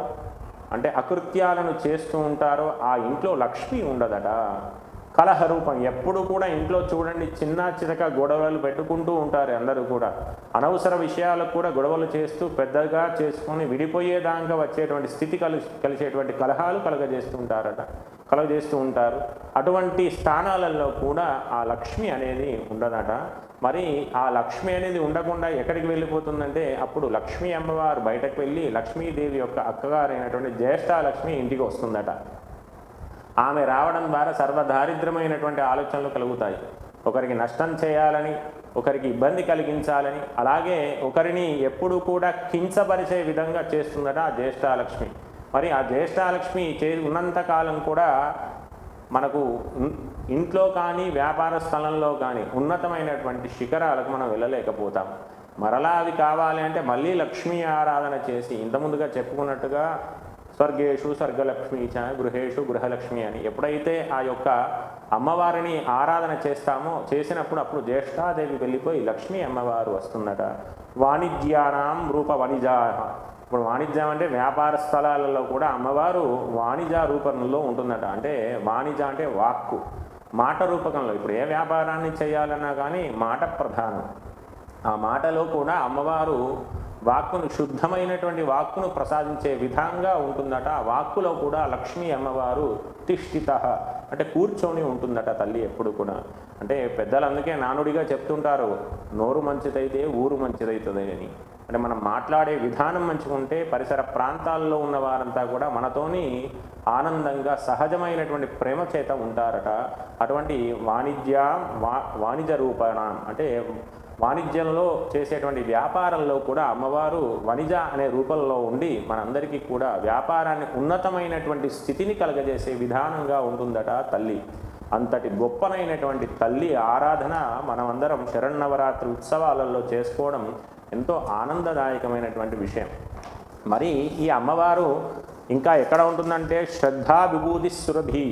అంటే అకృత్యాలను చేస్తూ ఉంటారో ఆ ఇంట్లో లక్ష్మి ఉండదట. కలహరూపం ఎప్పుడు కూడా ఇంట్లో చూడండి చిన్న చితక గొడవలు పెట్టుకుంటూ ఉంటారు. అందరూ కూడా అనవసర విషయాలకు కూడా గొడవలు చేస్తూ పెద్దగా చేసుకొని విడిపోయేదాకా వచ్చేటువంటి స్థితి కలిసేటువంటి కలహాలు కలగజేస్తూ ఉంటారు. అటువంటి స్థానాలలో కూడా ఆ లక్ష్మి అనేది ఉండదట. మరి ఆ లక్ష్మి అనేది ఉండకుండా ఎక్కడికి వెళ్ళిపోతుందంటే అప్పుడు లక్ష్మీ అమ్మవారు బయటకు వెళ్ళి లక్ష్మీదేవి యొక్క అక్కగారైనటువంటి జ్యేష్ఠాలక్ష్మి ఇంటికి వస్తుందట. ఆమె రావడం ద్వారా సర్వదారిద్రమైనటువంటి ఆలోచనలు కలుగుతాయి. ఒకరికి నష్టం చేయాలని, ఒకరికి ఇబ్బంది కలిగించాలని, అలాగే ఒకరిని ఎప్పుడు కూడా కించపరిచే విధంగా చేస్తుందట ఆ జ్యేష్ఠాలక్ష్మి. మరి ఆ జ్యేష్ఠాలక్ష్మి ఉన్నంతకాలం కూడా మనకు ఇంట్లో కానీ వ్యాపార స్థలంలో కానీ ఉన్నతమైనటువంటి శిఖరాలకు మనం వెళ్ళలేకపోతాం. మరలా అవి కావాలి అంటే మళ్ళీ లక్ష్మీ ఆరాధన చేసి ఇంతకుముందుగా చెప్పుకున్నట్టుగా స్వర్గేషు స్వర్గలక్ష్మి చ గృహేషు గృహలక్ష్మి అని ఎప్పుడైతే ఆ యొక్క అమ్మవారిని ఆరాధన చేసినప్పుడు అప్పుడు జ్యేష్ఠాదేవి వెళ్ళిపోయి లక్ష్మీ అమ్మవారు వస్తుందట. వాణిజ్యానాం రూప వణిజా. ఇప్పుడు వాణిజ్యం అంటే వ్యాపార స్థలాలలో కూడా అమ్మవారు వాణిజ రూపంలో ఉంటుందట. అంటే వాణిజ అంటే వాక్కు, మాట రూపకంలో. ఇప్పుడు ఏ వ్యాపారాన్ని చేయాలన్నా కానీ మాట ప్రధానం. ఆ మాటలో కూడా అమ్మవారు వాక్కును శుద్ధమైనటువంటి వాక్కును ప్రసాదించే విధంగా ఉంటుందట. ఆ వాక్కులో కూడా లక్ష్మీ అమ్మవారు తిష్ఠిత అంటే కూర్చొని ఉంటుందట తల్లి ఎప్పుడు కూడా. అంటే పెద్దలు అందుకే నానుడిగా చెప్తుంటారు, నోరు మంచిదైతే ఊరు మంచిదవుతుంది అని. అంటే మనం మాట్లాడే విధానం మంచిగుంటే పరిసర ప్రాంతాల్లో ఉన్న వారంతా కూడా మనతోని ఆనందంగా సహజమైనటువంటి ప్రేమ చేత ఉంటారట. అటువంటి వాణిజ్య రూపణ అంటే వాణిజ్యంలో చేసేటువంటి వ్యాపారంలో కూడా అమ్మవారు వణిజ అనే రూపంలో ఉండి మనందరికీ కూడా వ్యాపారాన్ని ఉన్నతమైనటువంటి స్థితిని కలగజేసే విధానంగా ఉంటుందట తల్లి. అంతటి గొప్పనైనటువంటి తల్లి ఆరాధన మనమందరం శరన్నవరాత్రి ఉత్సవాలలో చేసుకోవడం ఎంతో ఆనందదాయకమైనటువంటి విషయం. మరి ఈ అమ్మవారు ఇంకా ఎక్కడ ఉంటుందంటే శ్రద్ధా విభూతి సురభి,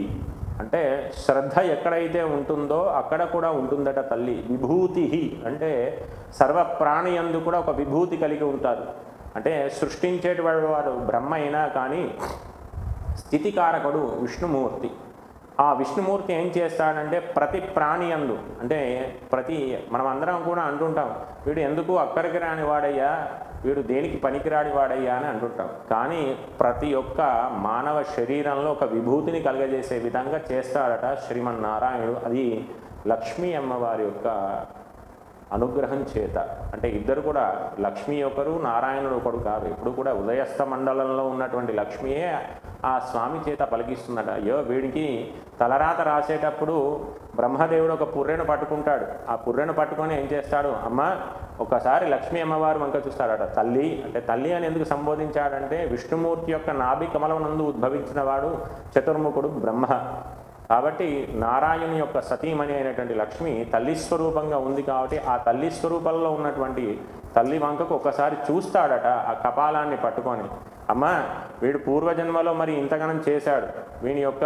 అంటే శ్రద్ధ ఎక్కడైతే ఉంటుందో అక్కడ కూడా ఉంటుందట తల్లి. విభూతి అంటే సర్వ ప్రాణి యందు కూడా ఒక విభూతి కలిగి ఉంటారు. అంటే సృష్టించేటువంటి వాడు బ్రహ్మ అయినా కానీ స్థితికారకుడు విష్ణుమూర్తి. ఆ విష్ణుమూర్తి ఏం చేస్తాడంటే ప్రతి ప్రాణి యందు, అంటే మనం అందరం కూడా అంటుంటాం వీడు ఎందుకు అక్కడికి రాని వాడయ్యా, వీడు దేనికి పనికిరాని వాడయ్యా అని అంటుంటాం. కానీ ప్రతి ఒక్క మానవ శరీరంలో ఒక విభూతిని కలగజేసే విధంగా చేస్తాడట శ్రీమన్నారాయణుడు. అది లక్ష్మీ అమ్మవారి యొక్క అనుగ్రహం చేత. అంటే ఇద్దరు కూడా లక్ష్మీ ఒకరు నారాయణుడు ఒకడు కాదు. ఇప్పుడు కూడా ఉదయస్థ మండలంలో ఉన్నటువంటి లక్ష్మియే ఆ స్వామి చేత పలికిస్తుందట. అయ్యో వీడికి తలరాత రాసేటప్పుడు బ్రహ్మదేవుడు ఒక పుర్రెను పట్టుకుంటాడు. ఆ పుర్రెను పట్టుకొని ఏం చేస్తాడు, అమ్మ ఒకసారి లక్ష్మీ అమ్మవారు వంక చూస్తాడట. తల్లి అంటే తల్లి అని ఎందుకు సంబోధించాడంటే విష్ణుమూర్తి యొక్క నాభి కమలం నందు ఉద్భవించిన వాడు చతుర్ముఖుడు బ్రహ్మ. కాబట్టి నారాయణుని యొక్క సతీమణి అయినటువంటి లక్ష్మి తల్లి స్వరూపంగా ఉంది. కాబట్టి ఆ తల్లి స్వరూపంలో ఉన్నటువంటి తల్లి వంకకు ఒకసారి చూస్తాడట ఆ కపాలాన్ని పట్టుకొని. అమ్మ వీడు పూర్వజన్మలో మరి ఇంతగానం చేశాడు, వీని యొక్క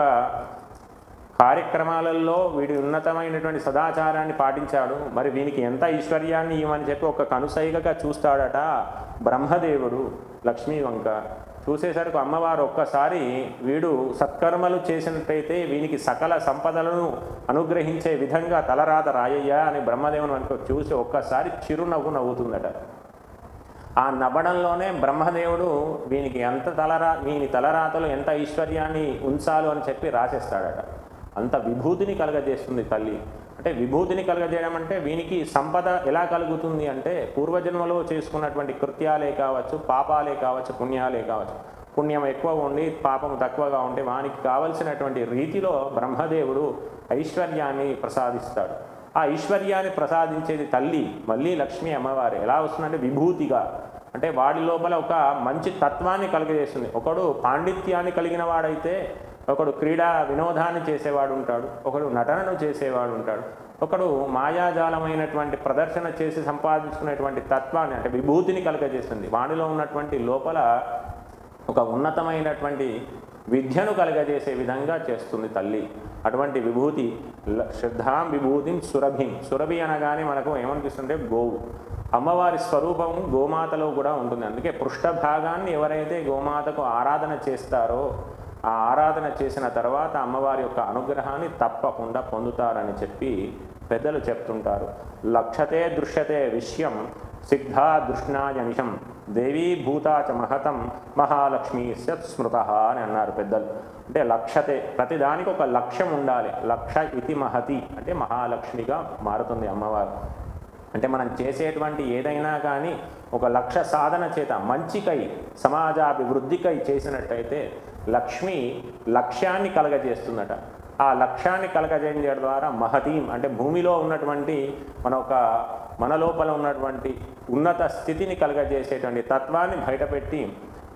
కార్యక్రమాలలో వీడి ఉన్నతమైనటువంటి సదాచారాన్ని పాటించాడు, మరి వీనికి ఎంత ఐశ్వర్యాన్ని ఇవ్వని చెప్పి ఒక కనుసైగగా చూస్తాడట బ్రహ్మదేవుడు లక్ష్మీ వంక. చూసేసరికి అమ్మవారు ఒక్కసారి వీడు సత్కర్మలు చేసినట్టయితే వీనికి సకల సంపదలను అనుగ్రహించే విధంగా తలరాత రాయ్యా అని బ్రహ్మదేవుని వంక చూసి ఒక్కసారి చిరునవ్వు నవ్వుతుందట. ఆ నవ్వడంలోనే బ్రహ్మదేవుడు వీనికి వీని తలరాతలు ఎంత ఐశ్వర్యాన్ని ఉంచాలు అని చెప్పి రాసేస్తాడట. అంత విభూతిని కలగజేస్తుంది తల్లి. అంటే విభూతిని కలగజేయడం అంటే వీనికి సంపద ఎలా కలుగుతుంది అంటే పూర్వజన్మలో చేసుకున్నటువంటి కృత్యాలే కావచ్చు, పాపాలే కావచ్చు, పుణ్యాలే కావచ్చు. పుణ్యం ఎక్కువ ఉండి పాపం తక్కువగా ఉంటే వానికి కావలసినటువంటి రీతిలో బ్రహ్మదేవుడు ఐశ్వర్యాన్ని ప్రసాదిస్తాడు. ఆ ఐశ్వర్యాన్ని ప్రసాదించేది తల్లి, మళ్ళీ లక్ష్మీ అమ్మవారు. ఎలా వస్తుందంటే విభూతిగా, అంటే వాడి లోపల ఒక మంచి తత్వాన్ని కలుగజేస్తుంది. ఒకడు పాండిత్యాన్ని కలిగిన వాడైతే ఒకడు క్రీడా వినోదాన్ని చేసేవాడు ఉంటాడు, ఒకడు నటనను చేసేవాడు ఉంటాడు, ఒకడు మాయాజాలమైనటువంటి ప్రదర్శన చేసి సంపాదించుకునేటువంటి తత్వాన్ని అంటే విభూతిని కలుగజేస్తుంది. వాడిలో ఉన్నటువంటి లోపల ఒక ఉన్నతమైనటువంటి విద్యను కలుగజేసే విధంగా చేస్తుంది తల్లి. అటువంటి విభూతి శ్రద్ధాం విభూతిం సురభిం. సురభి అనగానే మనకు ఏమనిపిస్తుంటే గోవు. అమ్మవారి స్వరూపం గోమాతలో కూడా ఉంటుంది. అందుకే పృష్ఠభాగాన్ని ఎవరైతే గోమాతకు ఆరాధన చేస్తారో ఆ ఆరాధన చేసిన తర్వాత అమ్మవారి యొక్క అనుగ్రహాన్ని తప్పకుండా పొందుతారని చెప్పి పెద్దలు చెప్తుంటారు. లక్షతే దృశ్యతే విషయం సిద్ధా దృష్ణాయనిషం దేవీ భూతాచ మహతం మహాలక్ష్మి స్మృత అని అన్నారు పెద్దలు. అంటే లక్షతే, ప్రతిదానికి ఒక లక్ష్యం ఉండాలి. లక్ష ఇతి మహతి అంటే మహాలక్ష్మిగా మారుతుంది అమ్మవారు. అంటే మనం చేసేటువంటి ఏదైనా కానీ ఒక లక్ష్య సాధన చేత మంచికై సమాజాభివృద్ధికై చేసినట్టయితే లక్ష్మి లక్ష్యాన్ని కలగజేస్తుందట. ఆ లక్ష్యాన్ని కలగజేయడం ద్వారా మహతీం అంటే భూమిలో ఉన్నటువంటి మన లోపల ఉన్నటువంటి ఉన్నత స్థితిని కలగజేసేటువంటి తత్వాన్ని బయటపెట్టి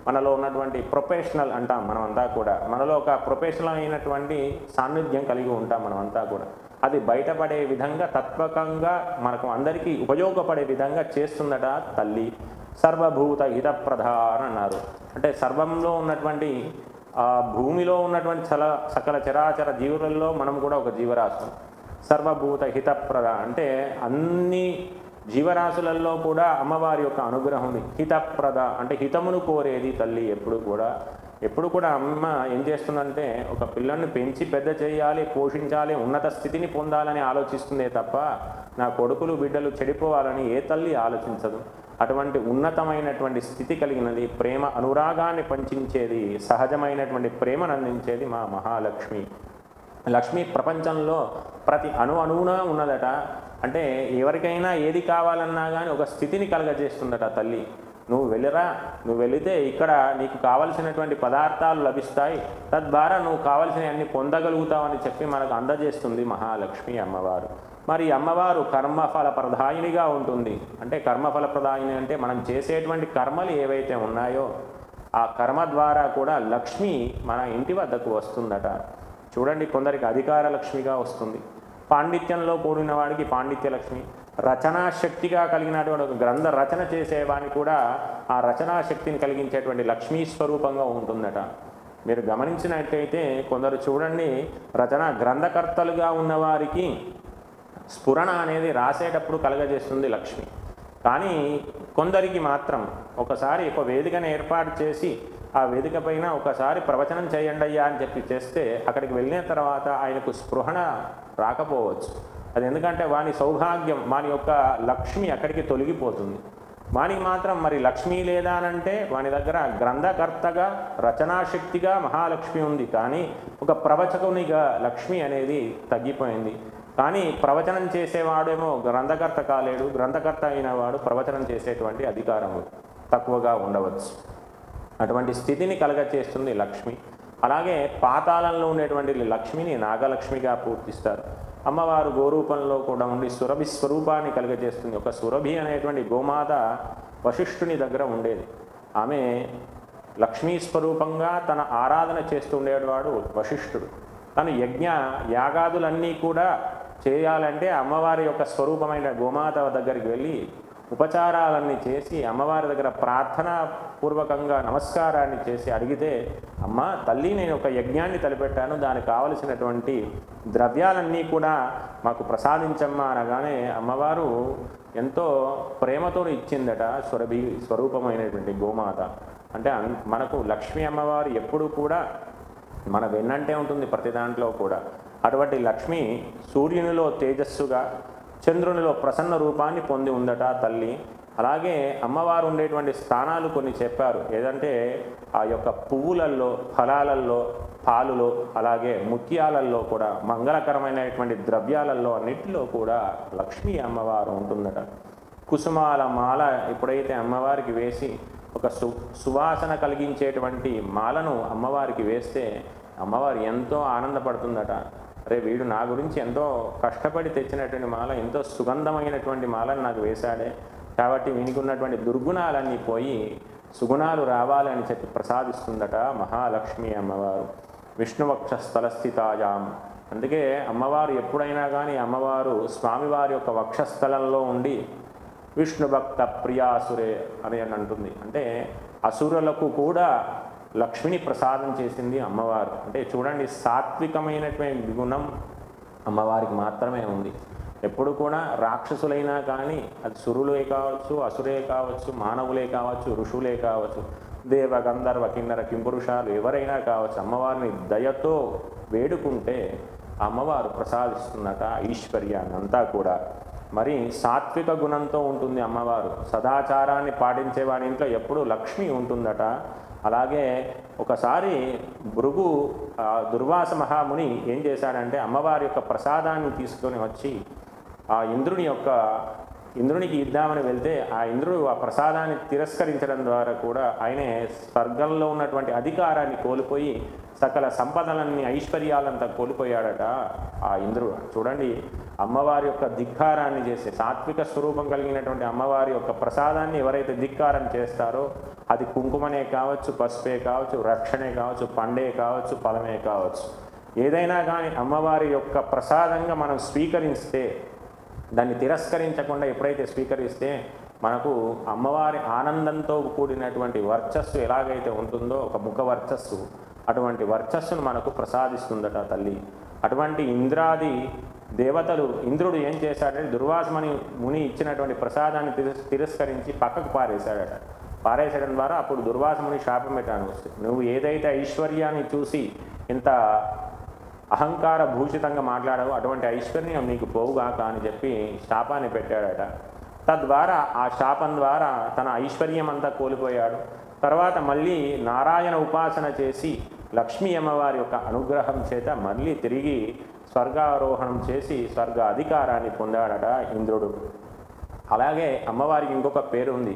మనలో ఉన్నటువంటి ప్రొఫెషనల్ అంటాం మనమంతా కూడా, మనలో ఒక ప్రొఫెషనల్ అయినటువంటి సాన్నిధ్యం కలిగి ఉంటాం మనమంతా కూడా. అది బయటపడే విధంగా తత్వకంగా మనకు అందరికీ ఉపయోగపడే విధంగా చేస్తుందట తల్లి. సర్వభూత హితప్రద అని అన్నారు. అంటే సర్వంలో ఉన్నటువంటి భూమిలో ఉన్నటువంటి సకల చరాచర జీవులలో మనం కూడా ఒక జీవరాశి. సర్వభూత హితప్రద అంటే అన్ని జీవరాశులలో కూడా అమ్మవారి యొక్క అనుగ్రహం ఉంది. హితప్రద అంటే హితమును కోరేది తల్లి. ఎప్పుడు కూడా అమ్మ ఏం చేస్తుందంటే ఒక పిల్లల్ని పెంచి పెద్ద చేయాలి, పోషించాలి, ఉన్నత స్థితిని పొందాలని ఆలోచిస్తుందే తప్ప నా కొడుకులు బిడ్డలు చెడిపోవాలని ఏ తల్లి ఆలోచించదు. అటువంటి ఉన్నతమైనటువంటి స్థితి కలిగినది, ప్రేమ అనురాగాన్ని పంచించేది, సహజమైనటువంటి ప్రేమను అందించేది మా మహాలక్ష్మి. లక్ష్మి ప్రపంచంలో ప్రతి అణువున ఉన్నదట. అంటే ఎవరికైనా ఏది కావాలన్నా కానీ ఒక స్థితిని కలగజేస్తుందట తల్లి. నువ్వు వెళ్ళిరా, నువ్వు వెళితే ఇక్కడ నీకు కావలసినటువంటి పదార్థాలు లభిస్తాయి, తద్వారా నువ్వు కావలసినవన్నీ పొందగలుగుతావని చెప్పి మనకు అందజేస్తుంది మహాలక్ష్మి అమ్మవారు. మరి అమ్మవారు కర్మఫల ప్రదాయినిగా ఉంటుంది. అంటే కర్మఫల ప్రదాయిని అంటే మనం చేసేటువంటి కర్మలు ఏవైతే ఉన్నాయో ఆ కర్మ ద్వారా కూడా లక్ష్మి మన ఇంటి వద్దకు వస్తుందట. చూడండి, కొందరికి అధికార లక్ష్మిగా వస్తుంది, పాండిత్యంలో కూడిన వాడికి పాండిత్య లక్ష్మి, రచనా శక్తిగా కలిగినటువంటి ఒక గ్రంథ రచన చేసేవాడిని కూడా ఆ రచనా శక్తిని కలిగించేటువంటి లక్ష్మీ స్వరూపంగా ఉంటుందట. మీరు గమనించినట్టయితే కొందరు చూడండి, రచనా గ్రంథకర్తలుగా ఉన్నవారికి స్ఫురణ అనేది రాసేటప్పుడు కలగజేస్తుంది లక్ష్మి. కానీ కొందరికి మాత్రం ఒకసారి ఒక వేదికను ఏర్పాటు చేసి ఆ వేదిక పైన ఒకసారి ప్రవచనం చేయండి అయ్యా అని చెప్పి చేస్తే అక్కడికి వెళ్ళిన తర్వాత ఆయనకు స్పృహణ రాకపోవచ్చు. అది ఎందుకంటే వాని సౌభాగ్యం, వాని యొక్క లక్ష్మి అక్కడికి తొలగిపోతుంది. వానికి మాత్రం మరి లక్ష్మి లేదా అనంటే వాని దగ్గర గ్రంథకర్తగా రచనాశక్తిగా మహాలక్ష్మి ఉంది, కానీ ఒక ప్రవచకునిగా లక్ష్మి అనేది తగ్గిపోయింది. కానీ ప్రవచనం చేసేవాడేమో గ్రంథకర్త కాలేడు, గ్రంథకర్త అయిన వాడు ప్రవచనం చేసేటువంటి అధికారము తక్కువగా ఉండవచ్చు. అటువంటి స్థితిని కలగచేస్తుంది లక్ష్మి. అలాగే పాతాళంలో ఉండేటువంటి లక్ష్మిని నాగలక్ష్మిగా పూజిస్తారు. అమ్మవారు గోరూపంలో కూడా ఉండి సురభి స్వరూపాన్ని కలుగజేస్తుంది. ఒక సురభి అనేటువంటి గోమాత వశిష్ఠుని దగ్గర ఉండేది. ఆమె లక్ష్మీ స్వరూపంగా తన ఆరాధన చేస్తూ ఉండేవాడు వశిష్ఠుడు. తను యజ్ఞ యాగాదులన్నీ కూడా చేయాలంటే అమ్మవారి యొక్క స్వరూపమైన గోమాత దగ్గరికి వెళ్ళి ఉపచారాలన్నీ చేసి అమ్మవారి దగ్గర ప్రార్థనా పూర్వకంగా నమస్కారాన్ని చేసి అడిగితే, అమ్మ తల్లి, నేను ఒక యజ్ఞాన్ని తలపెట్టాను, దానికి కావలసినటువంటి ద్రవ్యాలన్నీ కూడా మాకు ప్రసాదించమ్మా అనగానే అమ్మవారు ఎంతో ప్రేమతో ఇచ్చిందట సురభి స్వరూపమైనటువంటి గోమాత. అంటే మనకు లక్ష్మీ అమ్మవారు ఎప్పుడు కూడా మన వెన్నంటే ఉంటుంది ప్రతి దాంట్లో కూడా. అటువంటి లక్ష్మి సూర్యునిలో తేజస్సుగా, చంద్రునిలో ప్రసన్న రూపాన్ని పొంది ఉందట తల్లి. అలాగే అమ్మవారు ఉండేటువంటి స్థానాలు కొన్ని చెప్పారు. ఏదంటే ఆ యొక్క పువ్వులల్లో, ఫలాలల్లో, పాలులో, అలాగే ముత్యాలల్లో కూడా, మంగళకరమైనటువంటి ద్రవ్యాలలో అన్నిటిలో కూడా లక్ష్మీ అమ్మవారు ఉంటుందట. కుసుమాల మాల ఎప్పుడైతే అమ్మవారికి వేసి ఒక సువాసన కలిగించేటువంటి మాలను అమ్మవారికి వేస్తే అమ్మవారు ఎంతో ఆనందపడుతుందట. అరే, వీడు నా గురించి ఎంతో కష్టపడి తెచ్చినటువంటి మాల, ఎంతో సుగంధమైనటువంటి మాలను నాకు వేశాడే, కాబట్టి వీనికి ఉన్నటువంటి దుర్గుణాలన్నీ పోయి సుగుణాలు రావాలని చెప్పి ప్రసాదిస్తుందట మహాలక్ష్మి అమ్మవారు. విష్ణువక్ష స్థలస్థితాయాం. అందుకే అమ్మవారు ఎప్పుడైనా కానీ అమ్మవారు స్వామివారి యొక్క వక్షస్థలంలో ఉండి విష్ణుభక్త ప్రియాసురే అని అంటుంది. అంటే అసురులకు కూడా లక్ష్మిని ప్రసాదం చేసింది అమ్మవారు. అంటే చూడండి, సాత్వికమైనటువంటి గుణం అమ్మవారికి మాత్రమే ఉంది. ఎప్పుడు కూడా రాక్షసులైనా కానీ, అది సురులే కావచ్చు, అసురే కావచ్చు, మానవులే కావచ్చు, ఋషులే కావచ్చు, దేవ గంధర్వ కిన్నర కింపురుషాలు ఎవరైనా కావచ్చు, అమ్మవారిని దయతో వేడుకుంటే అమ్మవారు ప్రసాదిస్తున్నట ఐశ్వర్యాన్ని అంతా కూడా. మరి సాత్విక గుణంతో ఉంటుంది అమ్మవారు. సదాచారాన్ని పాటించే వారి ఇంట్లో ఎప్పుడూ లక్ష్మి ఉంటుందట. అలాగే ఒకసారి భృగు దుర్వాస మహాముని ఏం చేశాడంటే అమ్మవారి యొక్క ప్రసాదాన్ని తీసుకొని వచ్చి ఆ ఇంద్రునికి ఇద్దామని వెళ్తే ఆ ఇంద్రుడు ఆ ప్రసాదాన్ని తిరస్కరించడం ద్వారా కూడా ఆయనే స్వర్గంలో ఉన్నటువంటి అధికారాన్ని కోల్పోయి సకల సంపదలన్నీ ఐశ్వర్యాలంతా కోల్పోయాడట ఆ ఇంద్రుడు. చూడండి, అమ్మవారి యొక్క ధిక్కారాన్ని చేసే సాత్విక స్వరూపం కలిగినటువంటి అమ్మవారి యొక్క ప్రసాదాన్ని ఎవరైతే ధిక్కారం చేస్తారో, అది కుంకుమనే కావచ్చు, పసుపే కావచ్చు, రక్షణే కావచ్చు, పండే కావచ్చు, ఫలమే కావచ్చు, ఏదైనా కానీ అమ్మవారి యొక్క ప్రసాదంగా మనం స్వీకరిస్తే, దాన్ని తిరస్కరించకుండా ఎప్పుడైతే స్వీకరిస్తే మనకు అమ్మవారి ఆనందంతో కూడినటువంటి వర్చస్సు ఎలాగైతే ఉంటుందో, ఒక ముఖ వర్చస్సు, అటువంటి వర్చస్సును మనకు ప్రసాదిస్తుందట తల్లి. అటువంటి ఇంద్రాది దేవతలు, ఇంద్రుడు ఏం చేశాడంటే దుర్వాస ముని ఇచ్చినటువంటి ప్రసాదాన్ని తిరస్కరించి పక్కకు పారేశాడట. పారేసడం ద్వారా అప్పుడు దుర్వాస ముని శాపం పెట్టాను, నువ్వు ఏదైతే ఐశ్వర్యాన్ని చూసి ఇంత అహంకార భూషితంగా మాట్లాడావో అటువంటి ఐశ్వర్యం నీకు పోవుగాక అని చెప్పి శాపాన్ని పెట్టాడట. తద్వారా ఆ శాపం ద్వారా తన ఐశ్వర్యం అంతా కోల్పోయాడు. తర్వాత మళ్ళీ నారాయణ ఉపాసన చేసి లక్ష్మీ అమ్మవారి యొక్క అనుగ్రహం చేత మళ్ళీ తిరిగి స్వర్గారోహణం చేసి స్వర్గ అధికారాన్ని పొందాడట ఇంద్రుడు. అలాగే అమ్మవారికి ఇంకొక పేరు ఉంది,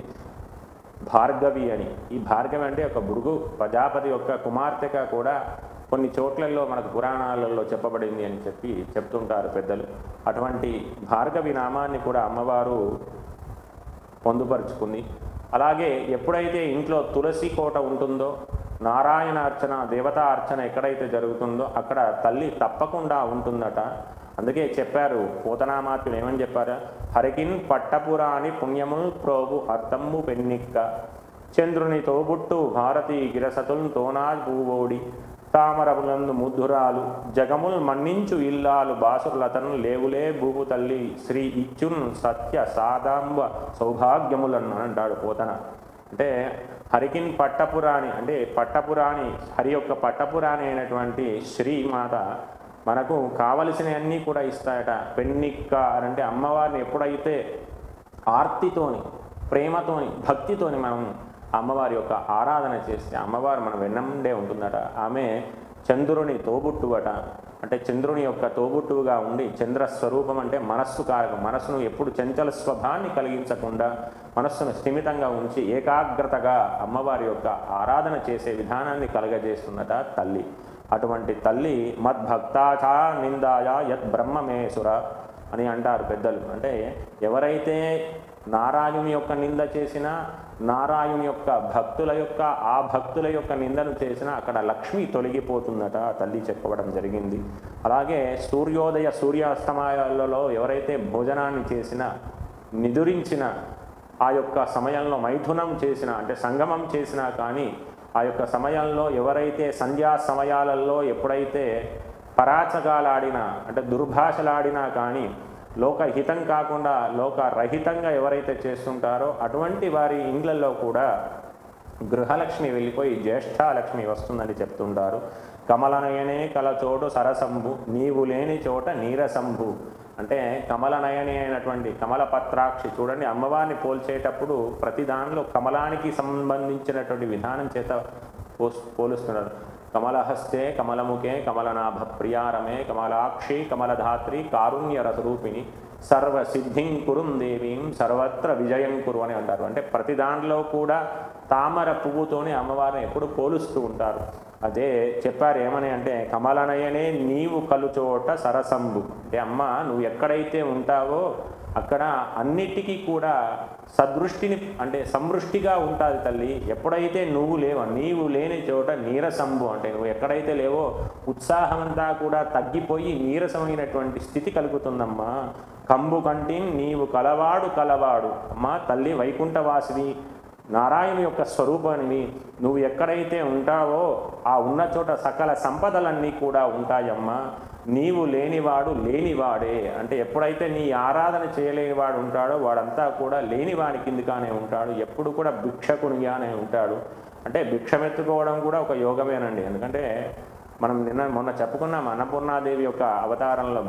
భార్గవి అని. ఈ భార్గవి అంటే ఒక భృగు ప్రజాపతి యొక్క కుమార్తెగా కూడా కొన్ని చోట్లలో మనకు పురాణాలలో చెప్పబడింది అని చెప్పి చెప్తుంటారు పెద్దలు. అటువంటి భార్గవి నామాన్ని కూడా అమ్మవారు పొందుపరుచుకుంది. అలాగే ఎప్పుడైతే ఇంట్లో తులసి కోట ఉంటుందో, నారాయణ అర్చన, దేవతా అర్చన ఎక్కడైతే జరుగుతుందో అక్కడ తల్లి తప్పకుండా ఉంటుందట. అందుకే చెప్పారు పోతనామాత్యులు ఏమని చెప్పారు, హరికిన్ పట్టపురాణి పుణ్యముల్ ప్రోగు అర్థమ్ము పెన్నిక్క చంద్రుని తోబుట్టు భారతీ గిరసతుల్ తోనాజ్ పూవోడి తామరములందు ముద్దురాలు జగముల్ మన్నించు ఇల్లాలు బాసురులతను లేవులే భూపు తల్లి శ్రీ ఇచ్చున్ సత్య సాదాంబ సౌభాగ్యములను అంటాడు పోతన. అంటే హరికిన్ పట్టపురాణి అంటే పట్టపురాణి, హరి యొక్క పట్టపురాణి అయినటువంటి శ్రీమాత మనకు కావలసినవన్నీ కూడా ఇస్తాయట. పెన్నిక్క అంటే అమ్మవారిని ఎప్పుడైతే ఆర్తితోని, ప్రేమతోని, భక్తితోని మనం అమ్మవారి యొక్క ఆరాధన చేస్తే అమ్మవారు మన వెన్నండే ఉంటుందట. ఆమె చంద్రుని తోబుట్టువట. అంటే చంద్రుని యొక్క తోబుట్టువుగా ఉండి, చంద్ర స్వరూపం అంటే మనస్సు కారకం. మనస్సును ఎప్పుడు చంచల స్వభావాన్ని కలిగించకుండా మనస్సును స్థిమితంగా ఉంచి ఏకాగ్రతగా అమ్మవారి యొక్క ఆరాధన చేసే విధానాన్ని కలగజేస్తున్నట తల్లి. అటువంటి తల్లి మద్భక్తాచా నిందాయ యత్ బ్రహ్మమేసుర అని అంటారు పెద్దలు. అంటే ఎవరైతే నారాయణుని యొక్క నింద చేసినా, నారాయణుని యొక్క ఆ భక్తుల యొక్క నిందను చేసినా అక్కడ లక్ష్మి తొలగిపోతుందట తల్లి చెప్పడం జరిగింది. అలాగే సూర్యోదయ సూర్యాస్తమయాలలో ఎవరైతే భోజనాన్ని చేసినా, నిదురించిన ఆ యొక్క సమయంలో మైథునం చేసినా అంటే సంగమం చేసినా కానీ ఆ యొక్క సమయంలో ఎవరైతే సంధ్యా సమయాలలో ఎప్పుడైతే పరాచకాలాడినా అంటే దుర్భాషలాడినా కానీ లోకహితం కాకుండా లోకరహితంగా ఎవరైతే చేస్తుంటారో అటువంటి వారి ఇండ్లలో కూడా గృహలక్ష్మి వెళ్ళిపోయి జ్యేష్ఠాలక్ష్మి వస్తుందని చెప్తుంటారు. కమలనయనే కలచోటు సరసంభు నీవు లేని చోట నీరసంభు. అంటే కమలనయని అయినటువంటి కమలపత్రాక్షి చూడండి, అమ్మవారిని పోల్చేటప్పుడు ప్రతి దానిలో కమలానికి సంబంధించినటువంటి విధానం చేత పోలుస్తున్నారు. కమలహస్తే కమలముఖే కమలనాభ ప్రియారమే కమలాక్షి కమలధాత్రి కారుణ్య రసరూపిణి సర్వసిద్ధిం కురుం దేవీం సర్వత్ర విజయం కురు అని అంటారు. అంటే ప్రతి దాంట్లో కూడా తామర పువ్వుతోనే అమ్మవారిని ఎప్పుడు పోలుస్తూ ఉంటారు. అదే చెప్పారు ఏమని అంటే కమలనయనే నీవు కలుచోట సరసంబు. అంటే అమ్మ నువ్వు ఎక్కడైతే ఉంటావో అక్కడ అన్నిటికీ కూడా సదృష్టిని అంటే సమృష్టిగా ఉంటుంది తల్లి. ఎప్పుడైతే నువ్వు లేవో, నీవు లేని చోట నీరసంబు అంటే నువ్వు ఎక్కడైతే లేవో ఉత్సాహమంతా కూడా తగ్గిపోయి నీరసమైనటువంటి స్థితి కలుగుతుందమ్మా. కంబు కంటిం నీవు కలవాడు అమ్మా తల్లి వైకుంఠవాసివి, నారాయణ యొక్క స్వరూపాన్ని నువ్వు ఎక్కడైతే ఉంటావో ఆ ఉన్న చోట సకల సంపదలన్నీ కూడా ఉంటాయమ్మా. నీవు లేనివాడు లేనివాడే అంటే ఎప్పుడైతే నీ ఆరాధన చేయలేనివాడు ఉంటాడో వాడంతా కూడా లేనివాడి కిందగానే ఉంటాడు, ఎప్పుడు కూడా భిక్షకునిగానే ఉంటాడు. అంటే భిక్షమెత్తుకోవడం కూడా ఒక యోగమేనండి. ఎందుకంటే మనం మొన్న చెప్పుకున్నాం అన్నపూర్ణాదేవి యొక్క అవతారంలో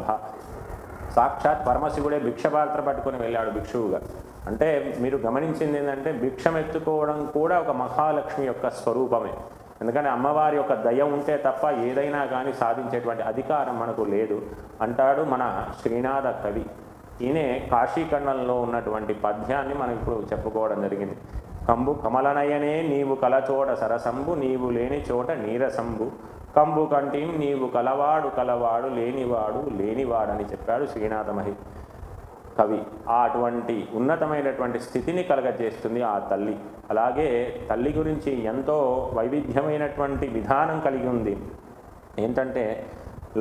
సాక్షాత్ పరమశివుడే భిక్షపాత్ర పట్టుకొని వెళ్ళాడు భిక్షువుగా. అంటే మీరు గమనించింది ఏంటంటే భిక్షమెత్తుకోవడం కూడా ఒక మహాలక్ష్మి యొక్క స్వరూపమే. ఎందుకంటే అమ్మవారి యొక్క దయ ఉంటే తప్ప ఏదైనా కానీ సాధించేటువంటి అధికారం మనకు లేదు అంటాడు మన శ్రీనాథ కవి. ఈయనే కాశీఖండంలో ఉన్నటువంటి పద్యాన్ని మనం ఇప్పుడు చెప్పుకోవడం జరిగింది. కంబు కమలనయనే నీవు కలచోట సరసంబు నీవు లేని చోట నీరసంబు కంబు కంటిం నీవు కలవాడు లేనివాడని చెప్పాడు శ్రీనాథమహి కవి. అటువంటి ఉన్నతమైనటువంటి స్థితిని కలగజేస్తుంది ఆ తల్లి. అలాగే తల్లి గురించి ఎంతో వైవిధ్యమైనటువంటి విధానం కలిగి ఉంది. ఏంటంటే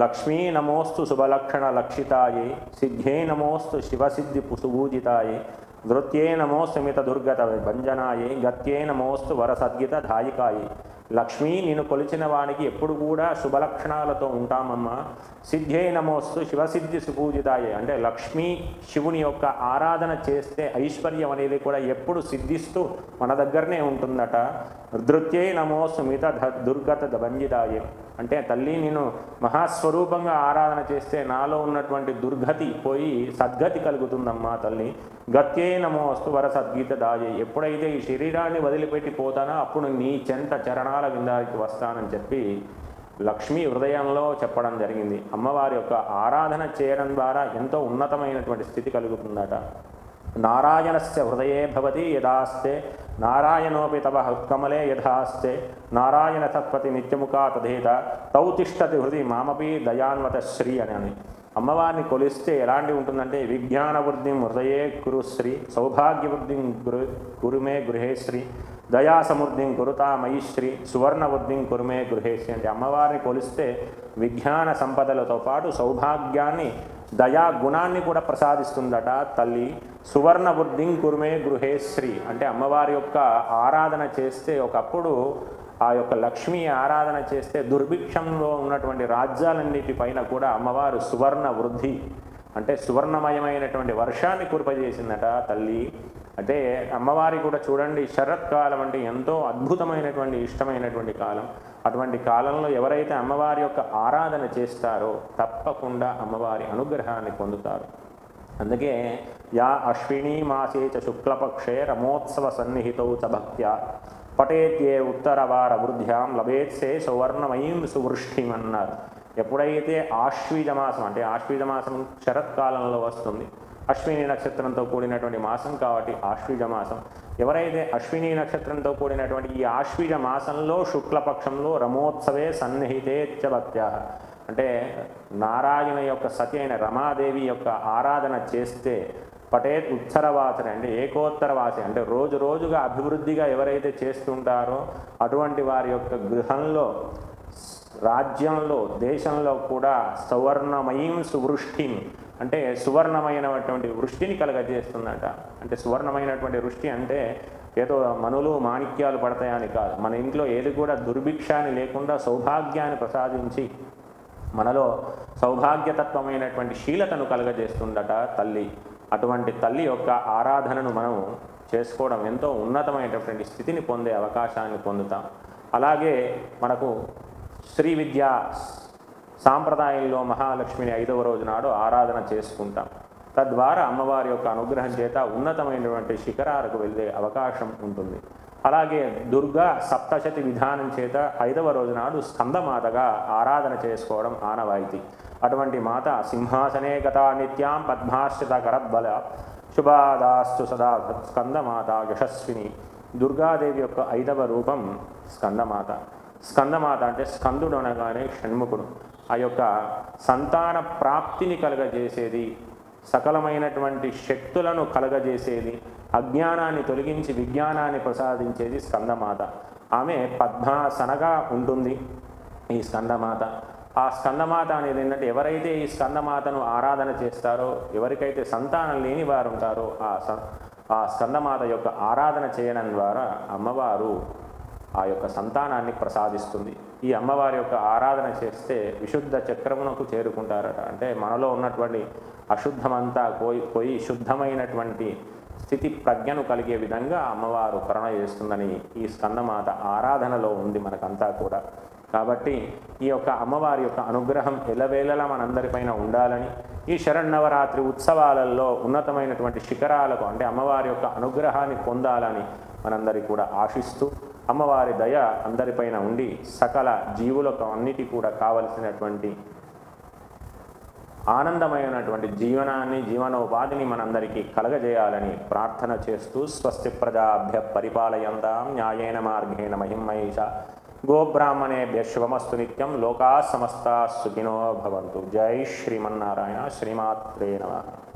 లక్ష్మీ నమోస్తు శుభలక్షణ లక్షితాయే సిద్ధ్యే నమోస్తు శివసిద్ధి సుభూజితాయే నృత్యే నమోస్తు మిత దుర్గత భంజనాయే గత్యే నమోస్తు వరసద్గిత ధాయికాయే. లక్ష్మీ నేను కొలిచిన వానికి ఎప్పుడు కూడా శుభలక్షణాలతో ఉంటామమ్మా. సిద్ధ్యే నమోస్తు శివసిద్ధి సుపూజితాయే అంటే లక్ష్మీ శివుని యొక్క ఆరాధన చేస్తే ఐశ్వర్యం అనేది కూడా ఎప్పుడు సిద్ధిస్తూ మన దగ్గరనే ఉంటుందట. నృత్యే నమోస్తు మిత దుర్గత భంజితాయే అంటే తల్లి నేను మహాస్వరూపంగా ఆరాధన చేస్తే నాలో ఉన్నటువంటి దుర్గతి పోయి సద్గతి కలుగుతుందమ్మా తల్లి. గత్యే నమోస్తు వర సద్గీత దాయే ఎప్పుడైతే ఈ శరీరాన్ని వదిలిపెట్టి పోతానో అప్పుడు నీ చెంత చరణాల విందానికి వస్తానని చెప్పి లక్ష్మీ హృదయంలో చెప్పడం జరిగింది. అమ్మవారి యొక్క ఆరాధన చేయడం ద్వారా ఎంతో ఉన్నతమైనటువంటి స్థితి కలుగుతుందట. నారాయణస్య హృదయే భవతి యథాస్తే నారాయణోపి తవ హృత్కమలే యథాస్తే నారాయణ తత్పతి నిత్యముఖా తదేత తౌ తిష్టతి హృది మామపి దయాన్వత శ్రీ అని. అమ్మవారిని కొలిస్తే ఎలాంటి ఉంటుందంటే విజ్ఞాన వృద్ధిం హృదయే కురుశ్రీ సౌభాగ్య వృద్ధిం గురుమే గృహేశ్రీ దయాసమృద్ధిం కురుతా మయిశ్రీ సువర్ణవృద్ధిం కురుమే గృహేసి అంటే అమ్మవారిని కొలిస్తే విజ్ఞాన సంపదలతో పాటు సౌభాగ్యాన్ని దయా గుణాన్ని కూడా ప్రసాదిస్తుందట తల్లి. సువర్ణవృద్ధిం కురుమే గృహేశ్రీ అంటే అమ్మవారి యొక్క ఆరాధన చేస్తే ఒకప్పుడు ఆ యొక్క లక్ష్మీ ఆరాధన చేస్తే దుర్భిక్షంలో ఉన్నటువంటి రాజ్యాలన్నిటిపైన కూడా అమ్మవారు సువర్ణ వృద్ధి అంటే సువర్ణమయమైనటువంటి వర్షాన్ని కురిపజేసిందట తల్లి. అంటే అమ్మవారి కూడా చూడండి, శరత్కాలం అంటే ఎంతో అద్భుతమైనటువంటి ఇష్టమైనటువంటి కాలం. అటువంటి కాలంలో ఎవరైతే అమ్మవారి యొక్క ఆరాధన చేస్తారో తప్పకుండా అమ్మవారి అనుగ్రహాన్ని పొందుతారు. అందుకే యా అశ్వినీ మాసే చ శుక్లపక్షే రమోత్సవ సన్నిహితౌ చ భక్త్యా పటేత్యే ఉత్తరవార వృద్ధ్యాం లభేత్సే సువర్ణమయీం సువృష్టిం అన్నారు. ఎప్పుడైతే ఆశ్వీజమాసం అంటే ఆశ్వీజమాసం శరత్కాలంలో వస్తుంది, అశ్విని నక్షత్రంతో కూడినటువంటి మాసం కాబట్టి ఆశ్వీజ మాసం. ఎవరైతే అశ్విని నక్షత్రంతో కూడినటువంటి ఈ ఆశ్వీజ మాసంలో శుక్లపక్షంలో రమోత్సవే సన్నిహితే చ భక్త్యా అంటే నారాయణ యొక్క సతి అయిన రమాదేవి యొక్క ఆరాధన చేస్తే పటేత్ ఉత్తరవాసరి అంటే ఏకోత్తరవాసి అంటే రోజు రోజుగా అభివృద్ధిగా ఎవరైతే చేస్తుంటారో అటువంటి వారి యొక్క గృహంలో రాజ్యంలో దేశంలో కూడా సువర్ణమయీం సువృష్టిం అంటే సువర్ణమైనటువంటి వృష్టిని కలగజేస్తుందట. అంటే సువర్ణమైనటువంటి వృష్టి అంటే ఏదో మనులు మాణిక్యాలు పడతాయని కాదు, మన ఇంట్లో ఏది కూడా దుర్భిక్షాన్ని లేకుండా సౌభాగ్యాన్ని ప్రసాదించి మనలో సౌభాగ్యతత్వమైనటువంటి శీలతను కలగజేస్తుందట తల్లి. అటువంటి తల్లి యొక్క ఆరాధనను మనం చేసుకోవడం ఎంతో ఉన్నతమైనటువంటి స్థితిని పొందే అవకాశాన్ని పొందుతాం. అలాగే మనకు శ్రీ విద్యా సాంప్రదాయంలో మహాలక్ష్మిని 5వ రోజు నాడు ఆరాధన చేసుకుంటాం. తద్వారా అమ్మవారి యొక్క అనుగ్రహం చేత ఉన్నతమైనటువంటి శిఖరాలకు వెళ్ళే అవకాశం ఉంటుంది. అలాగే దుర్గా సప్తశతి విధానం చేత 5వ రోజు నాడు స్కందమాతగా ఆరాధన చేసుకోవడం ఆనవాయితీ. అటువంటి మాత సింహాసనే గతా నిత్యాం పద్మాశ్రిత కరద్బల శుభాదాస్తు సదా స్కందమాత యశస్విని. దుర్గాదేవి యొక్క 5వ రూపం స్కందమాత. స్కందమాత అంటే స్కందుడు అనగానే షణ్ముఖుడు. ఆ యొక్క సంతాన ప్రాప్తిని కలగజేసేది, సకలమైనటువంటి శక్తులను కలగజేసేది, అజ్ఞానాన్ని తొలగించి విజ్ఞానాన్ని ప్రసాదించేది స్కందమాత. ఆమె పద్మాసనగా ఉంటుంది ఈ స్కందమాత. ఆ స్కందమాత అనేది ఏంటంటే ఎవరైతే ఈ స్కందమాతను ఆరాధన చేస్తారో, ఎవరికైతే సంతానం లేని వారు ఉంటారో ఆ స్కందమాత యొక్క ఆరాధన చేయడం ద్వారా అమ్మవారు ఆ యొక్క సంతానాన్ని ప్రసాదిస్తుంది. ఈ అమ్మవారి యొక్క ఆరాధన చేస్తే విశుద్ధ చక్రమునకు చేరుకుంటారట. అంటే మనలో ఉన్నటువంటి అశుద్ధమంతా పోయి శుద్ధమైనటువంటి స్థితి ప్రజ్ఞను కలిగే విధంగా అమ్మవారు కరుణ చేస్తుందని ఈ స్కందమాత ఆరాధనలో ఉంది మనకంతా కూడా. కాబట్టి ఈ యొక్క అమ్మవారి యొక్క అనుగ్రహం ఎల్లవేళలా మనందరిపైన ఉండాలని, ఈ శరన్నవరాత్రి ఉత్సవాలలో ఉన్నతమైనటువంటి శిఖరాలకు అంటే అమ్మవారి యొక్క అనుగ్రహాన్ని పొందాలని మనందరికీ కూడా ఆశిస్తూ, అమ్మవారి దయ అందరిపైన ఉండి సకల జీవులకు అన్నిటి కూడా కావలసినటువంటి ఆనందమైనటువంటి జీవనోపాధిని మనందరికీ కలగజేయాలని ప్రార్థన చేస్తూ స్వస్తి ప్రజాభ్య పరిపాలయంతాం న్యాయేన మార్గేణ మహిమహేష గోబ్రాహ్మణేభ్య శుభమస్తు నిత్యం లోకా సమస్తా సుఖినో భవంతు. జై శ్రీమన్నారాయణ. శ్రీమాత్రే నమః.